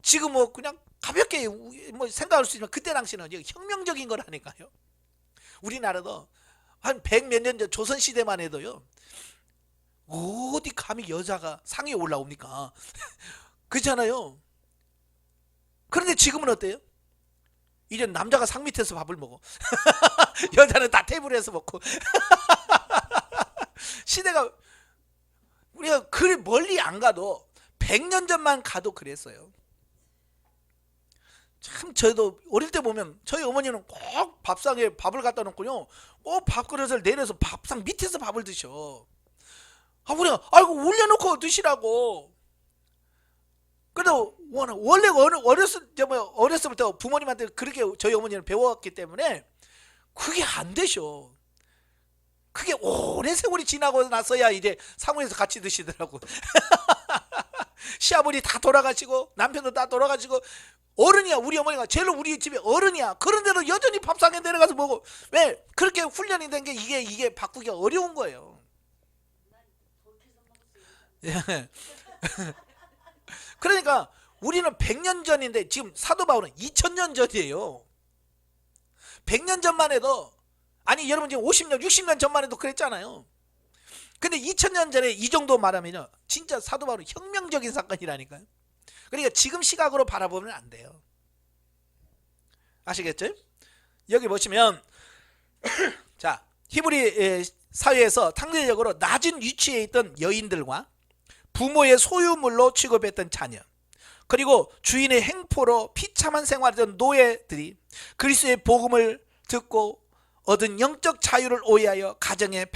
[SPEAKER 1] 지금 뭐 그냥 가볍게 뭐 생각할 수 있지만 그때 당시는 혁명적인 거라니까요. 우리나라도 한 100 몇 년 전 조선시대만 해도요, 어디 감히 여자가 상에 올라옵니까? 그렇잖아요. 그런데 지금은 어때요? 이제 남자가 상 밑에서 밥을 먹어. 여자는 다 테이블에서 먹고. 시대가, 우리가 그리 멀리 안 가도 100년 전만 가도 그랬어요. 참 저도 어릴 때 보면 저희 어머니는 꼭 밥상에 밥을 갖다 놓고요, 꼭 밥그릇을 내려서 밥상 밑에서 밥을 드셔. 우리가 아이고 올려놓고 드시라고. 그래도 원래 어렸을 때부터 부모님한테 그렇게 저희 어머니는 배워왔기 때문에 그게 안 되셔. 그게 오랜 세월이 지나고 나서야 이제 사무에서 같이 드시더라고. 시아버지 다 돌아가시고 남편도 다 돌아가시고 어른이야. 우리 어머니가 제일 우리 집에 어른이야. 그런데도 여전히 밥상에 내려가서 먹어. 왜? 그렇게 훈련이 된 게 이게 바꾸기 어려운 거예요. 그러니까 우리는 100년 전인데 지금 사도 바울은 2000년 전이에요. 100년 전만 해도, 아니 여러분 지금 50년 60년 전만 해도 그랬잖아요. 근데 2000년 전에 이 정도 말하면요, 진짜 사도 바울은 혁명적인 사건이라니까요. 그러니까 지금 시각으로 바라보면 안 돼요. 아시겠죠? 여기 보시면 자, 히브리 사회에서 상대적으로 낮은 위치에 있던 여인들과 부모의 소유물로 취급했던 자녀, 그리고 주인의 행포로 비참한 생활하던 노예들이 그리스도의 복음을 듣고 얻은 영적 자유를 오해하여 가정의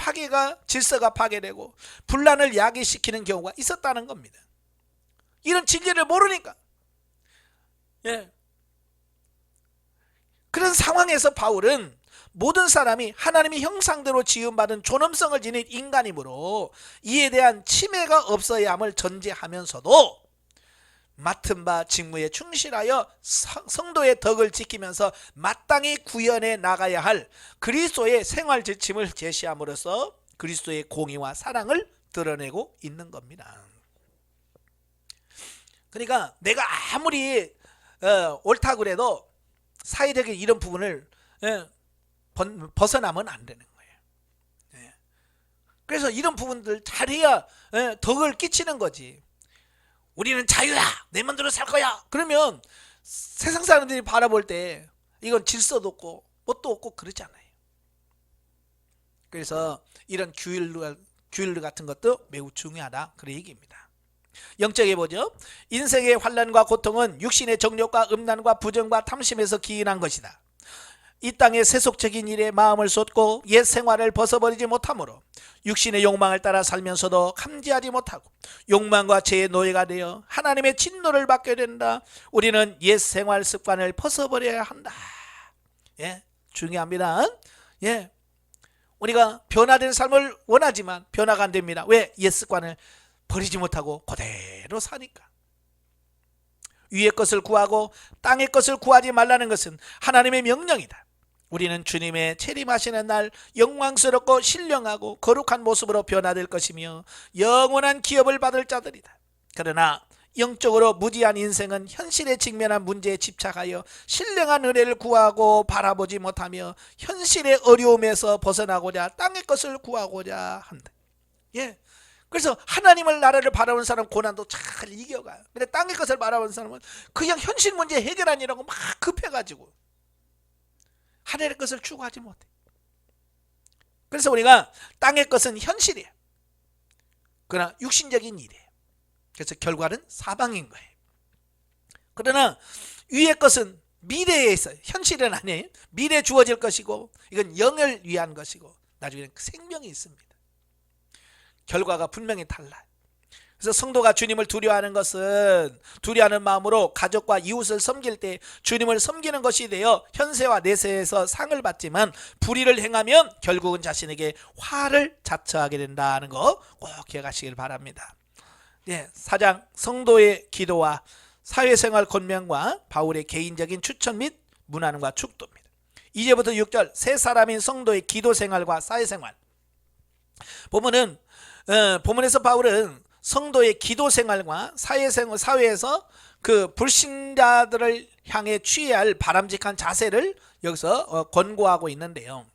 [SPEAKER 1] 질서가 파괴되고 분란을 야기시키는 경우가 있었다는 겁니다. 이런 진리를 모르니까. 그런 상황에서 바울은 모든 사람이 하나님의 형상대로 지음받은 존엄성을 지닌 인간이므로 이에 대한 침해가 없어야 함을 전제하면서도 맡은 바 직무에 충실하여 성도의 덕을 지키면서 마땅히 구현해 나가야 할 그리스도의 생활 지침을 제시함으로써 그리스도의 공의와 사랑을 드러내고 있는 겁니다. 그러니까 내가 아무리 옳다고 그래도 사회적인 이런 부분을 벗어나면 안 되는 거예요. 그래서 이런 부분들 잘해야 덕을 끼치는 거지. 우리는 자유야, 내 맘대로 살 거야, 그러면 세상 사람들이 바라볼 때 이건 질서도 없고 뭣도 없고 그러잖아요. 그래서 이런 규율 같은 것도 매우 중요하다, 그런 얘기입니다. 영적에 보죠. 인생의 환난과 고통은 육신의 정욕과 음란과 부정과 탐심에서 기인한 것이다. 이 땅의 세속적인 일에 마음을 쏟고 옛 생활을 벗어버리지 못하므로 육신의 욕망을 따라 살면서도 감지하지 못하고 욕망과 죄의 노예가 되어 하나님의 진노를 받게 된다. 우리는 옛 생활 습관을 벗어버려야 한다. 중요합니다. 우리가 변화된 삶을 원하지만 변화가 안 됩니다. 왜? 옛 습관을 버리지 못하고 그대로 사니까. 위의 것을 구하고 땅의 것을 구하지 말라는 것은 하나님의 명령이다. 우리는 주님의 재림하시는 날 영광스럽고 신령하고 거룩한 모습으로 변화될 것이며 영원한 기업을 받을 자들이다. 그러나 영적으로 무지한 인생은 현실에 직면한 문제에 집착하여 신령한 은혜를 구하고 바라보지 못하며 현실의 어려움에서 벗어나고자 땅의 것을 구하고자 한다. 그래서 하나님을 나라를 바라보는 사람은 고난도 잘 이겨가요. 근데 땅의 것을 바라보는 사람은 그냥 현실 문제 해결하느라고 막 급해가지고 하늘의 것을 추구하지 못해. 그래서 우리가 땅의 것은 현실이에요. 그러나 육신적인 일이에요. 그래서 결과는 사방인 거예요. 그러나 위의 것은 미래에 있어요. 현실은 아니에요. 미래에 주어질 것이고 이건 영을 위한 것이고 나중에는 생명이 있습니다. 결과가 분명히 달라요. 그래서 성도가 주님을 두려워하는 것은 두려워하는 마음으로 가족과 이웃을 섬길 때 주님을 섬기는 것이 되어 현세와 내세에서 상을 받지만 불의를 행하면 결국은 자신에게 화를 자처하게 된다는 거 꼭 기억하시길 바랍니다. 4장 성도의 기도와 사회생활 권면과 바울의 개인적인 추천 및 문안과 축도입니다. 이제부터 6절 세 사람인 성도의 기도생활과 사회생활. 본문에서 바울은 성도의 기도생활과 사회에서 그 불신자들을 향해 취해야 할 바람직한 자세를 여기서 권고하고 있는데요.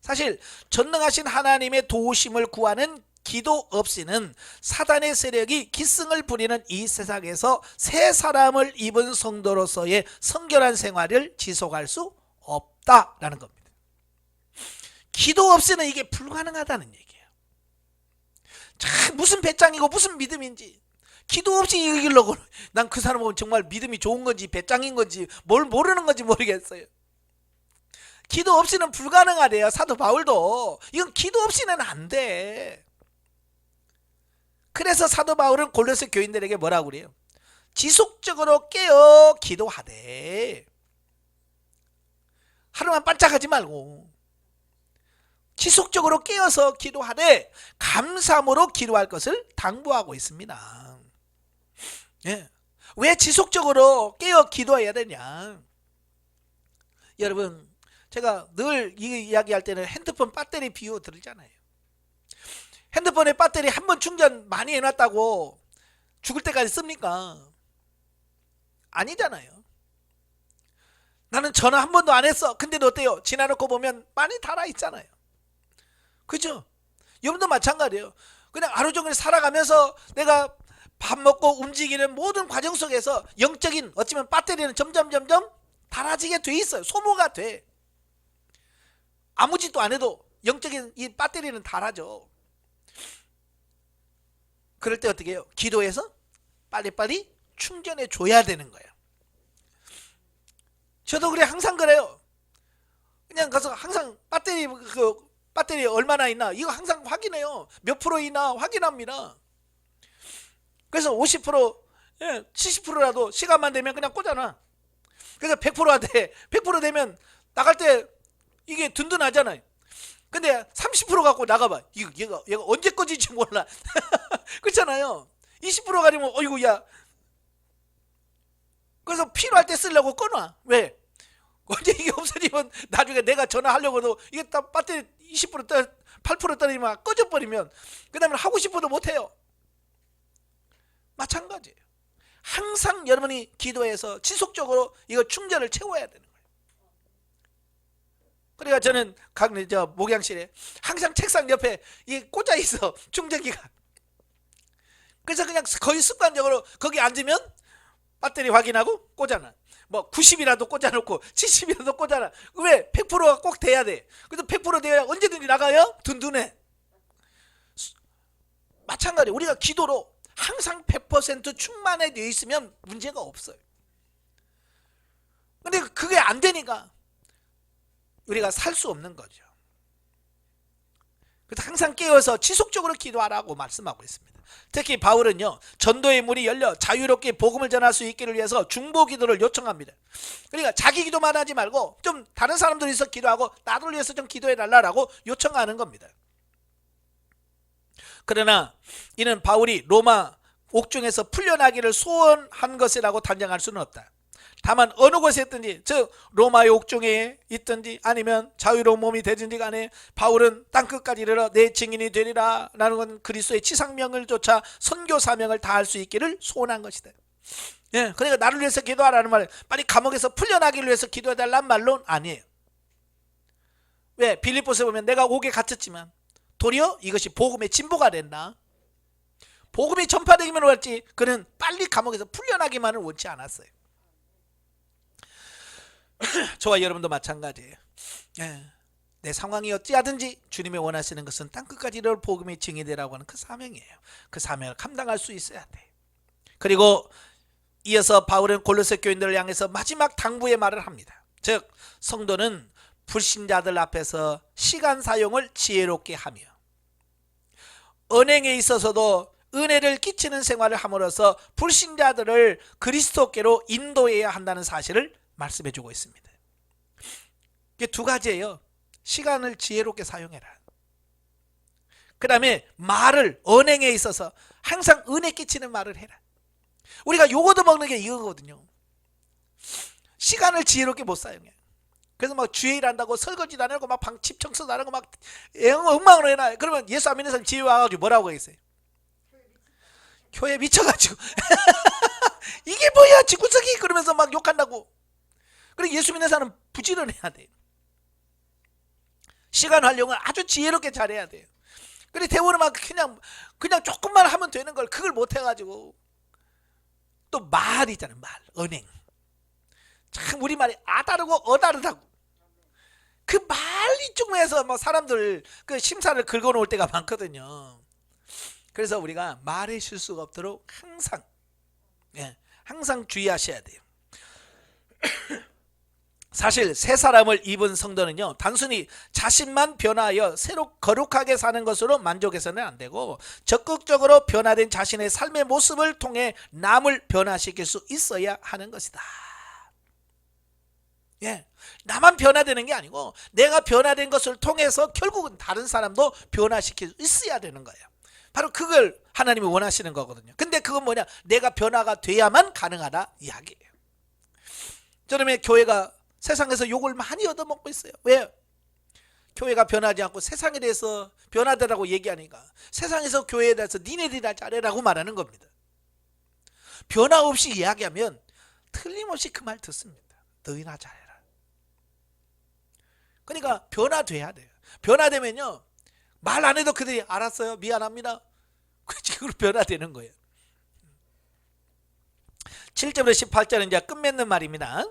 [SPEAKER 1] 사실 전능하신 하나님의 도우심을 구하는 기도 없이는 사단의 세력이 기승을 부리는 이 세상에서 새 사람을 입은 성도로서의 성결한 생활을 지속할 수 없다라는 겁니다. 기도 없이는 이게 불가능하다는 얘기예요. 참 무슨 배짱이고 무슨 믿음인지 기도 없이 이기려고 난 그 사람은 정말 믿음이 좋은 건지 배짱인 건지 뭘 모르는 건지 모르겠어요. 기도 없이는 불가능하대요. 사도 바울도 이건 기도 없이는 안 돼. 그래서 사도 바울은 골로새 교인들에게 뭐라고 그래요? 지속적으로 깨어 기도하되, 하루만 반짝하지 말고 지속적으로 깨어서 기도하되 감사함으로 기도할 것을 당부하고 있습니다. 예. 왜 지속적으로 깨어 기도해야 되냐? 여러분, 제가 늘 이 이야기할 때는 핸드폰 배터리 비유 들으잖아요. 핸드폰에 배터리 한 번 충전 많이 해놨다고 죽을 때까지 씁니까? 아니잖아요. 나는 전화 한 번도 안 했어. 근데도 어때요? 지나놓고 보면 많이 달아있잖아요. 그죠? 여러분도 마찬가지예요. 그냥 하루 종일 살아가면서 내가 밥 먹고 움직이는 모든 과정 속에서 영적인 어쩌면 배터리는 점점 달아지게 돼 있어요. 소모가 돼. 아무 짓도 안 해도 영적인 이 배터리는 달아져. 그럴 때 어떻게 해요? 기도해서 빨리빨리 충전해 줘야 되는 거예요. 저도 그래, 항상 그래요. 그냥 가서 항상 배터리 얼마나 있나 이거 항상 확인해요. 몇 프로 있나 확인합니다. 그래서 50% 70%라도 시간만 되면 그냥 꽂아놔. 그래서 100%가 돼. 100% 되면 나갈 때 이게 든든하잖아요. 근데 30% 갖고 나가봐. 얘가 언제 꺼질지 몰라. 그렇잖아요. 20% 가지면 어이구 야. 그래서 필요할 때 쓰려고 꺼놔. 왜? 언제 이게 없어지면 나중에 내가 전화하려고 해도 이게 딱 배터리 20% 8% 떨어지면 꺼져버리면 그 다음에 하고 싶어도 못해요. 마찬가지예요. 항상 여러분이 기도해서 지속적으로 이거 충전을 채워야 되는 거예요. 그러니까 저는 각 목양실에 항상 책상 옆에 이 꽂아 있어, 충전기가. 그래서 그냥 거의 습관적으로 거기 앉으면 배터리 확인하고 꽂아놔. 뭐 90이라도 꽂아놓고 70이라도 꽂아놔. 왜? 100%가 꼭 돼야 돼. 그래서 100% 돼야 언제든지 나가요. 든든해. 마찬가지 우리가 기도로 항상 100% 충만해 되어 있으면 문제가 없어요. 근데 그게 안 되니까 우리가 살 수 없는 거죠. 그래서 항상 깨어서 지속적으로 기도하라고 말씀하고 있습니다. 특히 바울은요, 전도의 문이 열려 자유롭게 복음을 전할 수 있기를 위해서 중보 기도를 요청합니다. 그러니까 자기 기도만 하지 말고 좀 다른 사람들이 있어 기도하고 나를 위해서 좀 기도해 달라고 요청하는 겁니다. 그러나 이는 바울이 로마 옥중에서 풀려나기를 소원한 것이라고 단정할 수는 없다. 다만 어느 곳에 있든지, 즉 로마의 옥중에 있든지 아니면 자유로운 몸이 되든지 간에 바울은 땅끝까지 이르러 내 증인이 되리라 라는 건 그리스도의 치상명을 쫓아 선교 사명을 다할 수 있기를 소원한 것이다. 예, 그러니까 나를 위해서 기도하라는 말, 빨리 감옥에서 풀려나기를 위해서 기도해달라는 말로는 아니에요. 왜? 빌립보서에 보면 내가 옥에 갇혔지만 도리어 이것이 복음의 진보가 된다. 복음이 전파되기만 원했지 그는 빨리 감옥에서 풀려나기만을 원치 않았어요. 저와 여러분도 마찬가지예요. 내 상황이 어찌하든지 주님이 원하시는 것은 땅끝까지 이르러 복음의 증인되라고 하는 그 사명이에요. 그 사명을 감당할 수 있어야 돼. 그리고 이어서 바울은 골로새 교인들을 향해서 마지막 당부의 말을 합니다. 즉 성도는 불신자들 앞에서 시간 사용을 지혜롭게 하며 언행에 있어서도 은혜를 끼치는 생활을 함으로써 불신자들을 그리스도께로 인도해야 한다는 사실을 말씀해 주고 있습니다. 이게 두 가지예요. 시간을 지혜롭게 사용해라. 그 다음에 말을, 언행에 있어서 항상 은혜 끼치는 말을 해라. 우리가 요거도 먹는 게 이거거든요. 시간을 지혜롭게 못 사용해. 그래서 막 주일 한다고 설거지도 안 하고 막 집 청소도 안 하고 막 엉망으로 해놔요. 그러면 예수 안 믿는 사람 집에 와가지고 뭐라고 하겠어요? 교회 미쳐가지고 이게 뭐야 집구석이 그러면서 막 욕한다고. 그리고 예수 믿는 사람은 부지런해야 돼요. 시간 활용을 아주 지혜롭게 잘해야 돼요. 그래 대우는 막 그냥 조금만 하면 되는 걸 그걸 못 해가지고 또 말이 있잖아요. 말, 언행. 참 우리말이 아다르고 어다르다고. 그 말이 쪽에서 뭐 사람들 그 심사를 긁어놓을 때가 많거든요. 그래서 우리가 말의 실수가 없도록 항상 항상 주의하셔야 돼요. 사실 새 사람을 입은 성도는요, 단순히 자신만 변화하여 새로 거룩하게 사는 것으로 만족해서는 안 되고 적극적으로 변화된 자신의 삶의 모습을 통해 남을 변화시킬 수 있어야 하는 것이다. 나만 변화되는 게 아니고 내가 변화된 것을 통해서 결국은 다른 사람도 변화시킬 수 있어야 되는 거예요. 바로 그걸 하나님이 원하시는 거거든요. 근데 그건 뭐냐? 내가 변화가 돼야만 가능하다 이야기예요. 저놈의 교회가 세상에서 욕을 많이 얻어먹고 있어요. 왜? 교회가 변하지 않고 세상에 대해서 변화되라고 얘기하니까 세상에서 교회에 대해서 니네들이나 잘해라고 말하는 겁니다. 변화 없이 이야기하면 틀림없이 그 말 듣습니다. 너희나 잘해라. 그러니까 변화돼야 돼요. 변화되면요, 말 안 해도 그들이 알았어요, 미안합니다, 그 식으로 변화되는 거예요. 7절부터 18절은 이제 끝맺는 말입니다.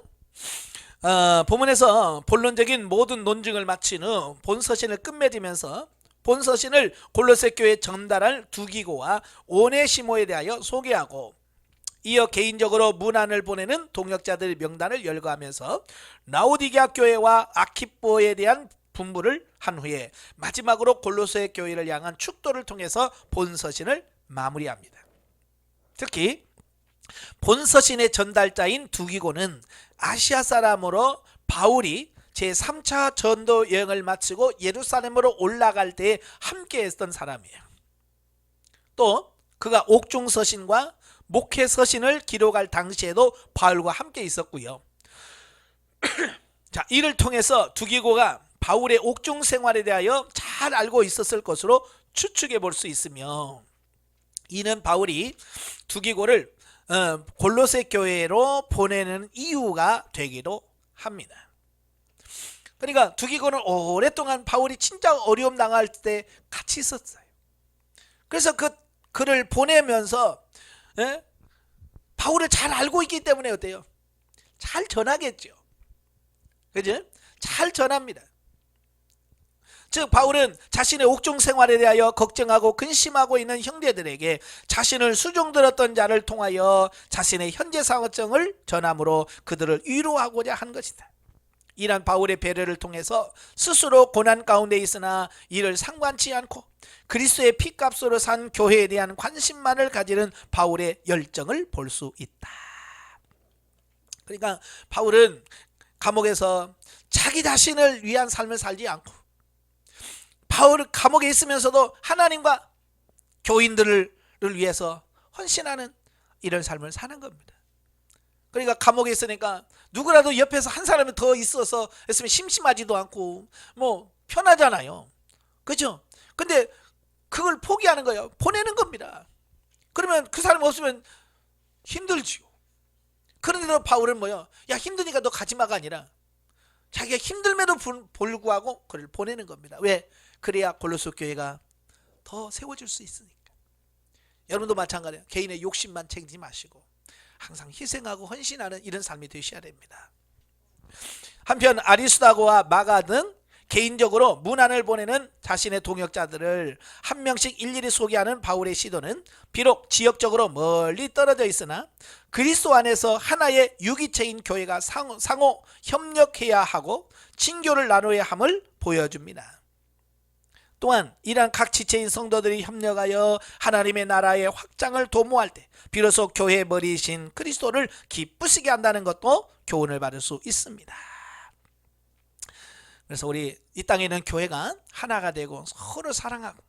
[SPEAKER 1] 본문에서 본론적인 모든 논증을 마친 후 본서신을 끝맺으면서 본서신을 골로새 교회에 전달할 두기고와 오네시모에 대하여 소개하고 이어 개인적으로 문안을 보내는 동역자들 명단을 열거하면서 라오디게아 교회와 아키포에 대한 분부를 한 후에 마지막으로 골로새 교회를 향한 축도를 통해서 본서신을 마무리합니다. 특히 본서신의 전달자인 두기고는 아시아 사람으로 바울이 제3차 전도 여행을 마치고 예루살렘으로 올라갈 때 함께 했던 사람이에요. 또 그가 옥중서신과 목회서신을 기록할 당시에도 바울과 함께 있었고요. 자, 이를 통해서 두기고가 바울의 옥중 생활에 대하여 잘 알고 있었을 것으로 추측해 볼 수 있으며, 이는 바울이 두기고를 골로새 교회로 보내는 이유가 되기도 합니다. 그러니까 두기고는 오랫동안 바울이 진짜 어려움 당할 때 같이 있었어요. 그래서 그를 보내면서 바울을 잘 알고 있기 때문에 어때요? 잘 전하겠죠. 그죠? 잘 전합니다. 즉 바울은 자신의 옥중 생활에 대하여 걱정하고 근심하고 있는 형제들에게 자신을 수종들었던 자를 통하여 자신의 현재 상황을 전함으로 그들을 위로하고자 한 것이다. 이란 바울의 배려를 통해서 스스로 고난 가운데 있으나 이를 상관치 않고 그리스도의 피값으로 산 교회에 대한 관심만을 가지는 바울의 열정을 볼 수 있다. 그러니까 바울은 감옥에서 자기 자신을 위한 삶을 살지 않고 바울은 감옥에 있으면서도 하나님과 교인들을 위해서 헌신하는 이런 삶을 사는 겁니다. 그러니까 감옥에 있으니까 누구라도 옆에서 한 사람이 더 있어서 했으면 심심하지도 않고 뭐 편하잖아요. 그렇죠? 근데 그걸 포기하는 거예요. 보내는 겁니다. 그러면 그 사람 없으면 힘들지요. 그런데도 바울은 뭐요? 야, 힘드니까 너 가지마가 아니라 자기가 힘들면도 불구하고 그를 보내는 겁니다. 왜? 그래야 골로새 교회가 더 세워질 수 있으니까. 여러분도 마찬가지예요. 개인의 욕심만 챙기지 마시고 항상 희생하고 헌신하는 이런 삶이 되셔야 됩니다. 한편 아리스다고와 마가 등 개인적으로 문안을 보내는 자신의 동역자들을 한 명씩 일일이 소개하는 바울의 시도는 비록 지역적으로 멀리 떨어져 있으나 그리스도 안에서 하나의 유기체인 교회가 상호 협력해야 하고 친교를 나눠야 함을 보여줍니다. 또한 이러한 각 지체인 성도들이 협력하여 하나님의 나라의 확장을 도모할 때 비로소 교회의 머리이신 그리스도를 기쁘시게 한다는 것도 교훈을 받을 수 있습니다. 그래서 우리 이 땅에 있는 교회가 하나가 되고 서로 사랑하고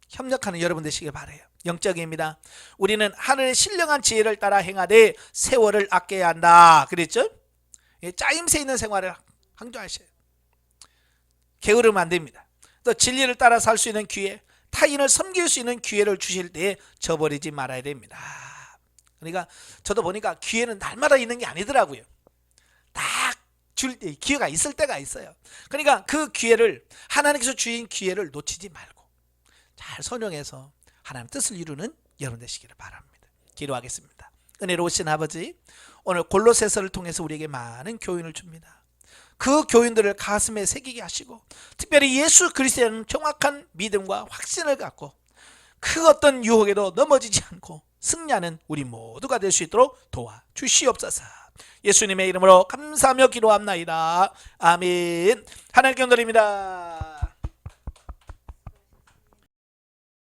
[SPEAKER 1] 협력하는 여러분 되시길 바라요. 영적입니다. 우리는 하늘의 신령한 지혜를 따라 행하되 세월을 아껴야 한다 그랬죠? 짜임새 있는 생활을 강조하셔요. 게으르면 안 됩니다. 또 진리를 따라 살 수 있는 기회, 타인을 섬길 수 있는 기회를 주실 때 저버리지 말아야 됩니다. 그러니까 저도 보니까 기회는 날마다 있는 게 아니더라고요. 딱 줄 때 기회가 있을 때가 있어요. 그러니까 그 기회를 하나님께서 주신 기회를 놓치지 말고 잘 선용해서 하나님 뜻을 이루는 여러분 되시기를 바랍니다. 기도하겠습니다. 은혜로우신 아버지, 오늘 골로새서를 통해서 우리에게 많은 교훈을 줍니다. 그 교훈들을 가슴에 새기게 하시고 특별히 예수 그리스도에 대한 정확한 믿음과 확신을 갖고 그 어떤 유혹에도 넘어지지 않고 승리하는 우리 모두가 될 수 있도록 도와주시옵소서. 예수님의 이름으로 감사하며 기도합나이다. 아멘. 하나님께 드립니다.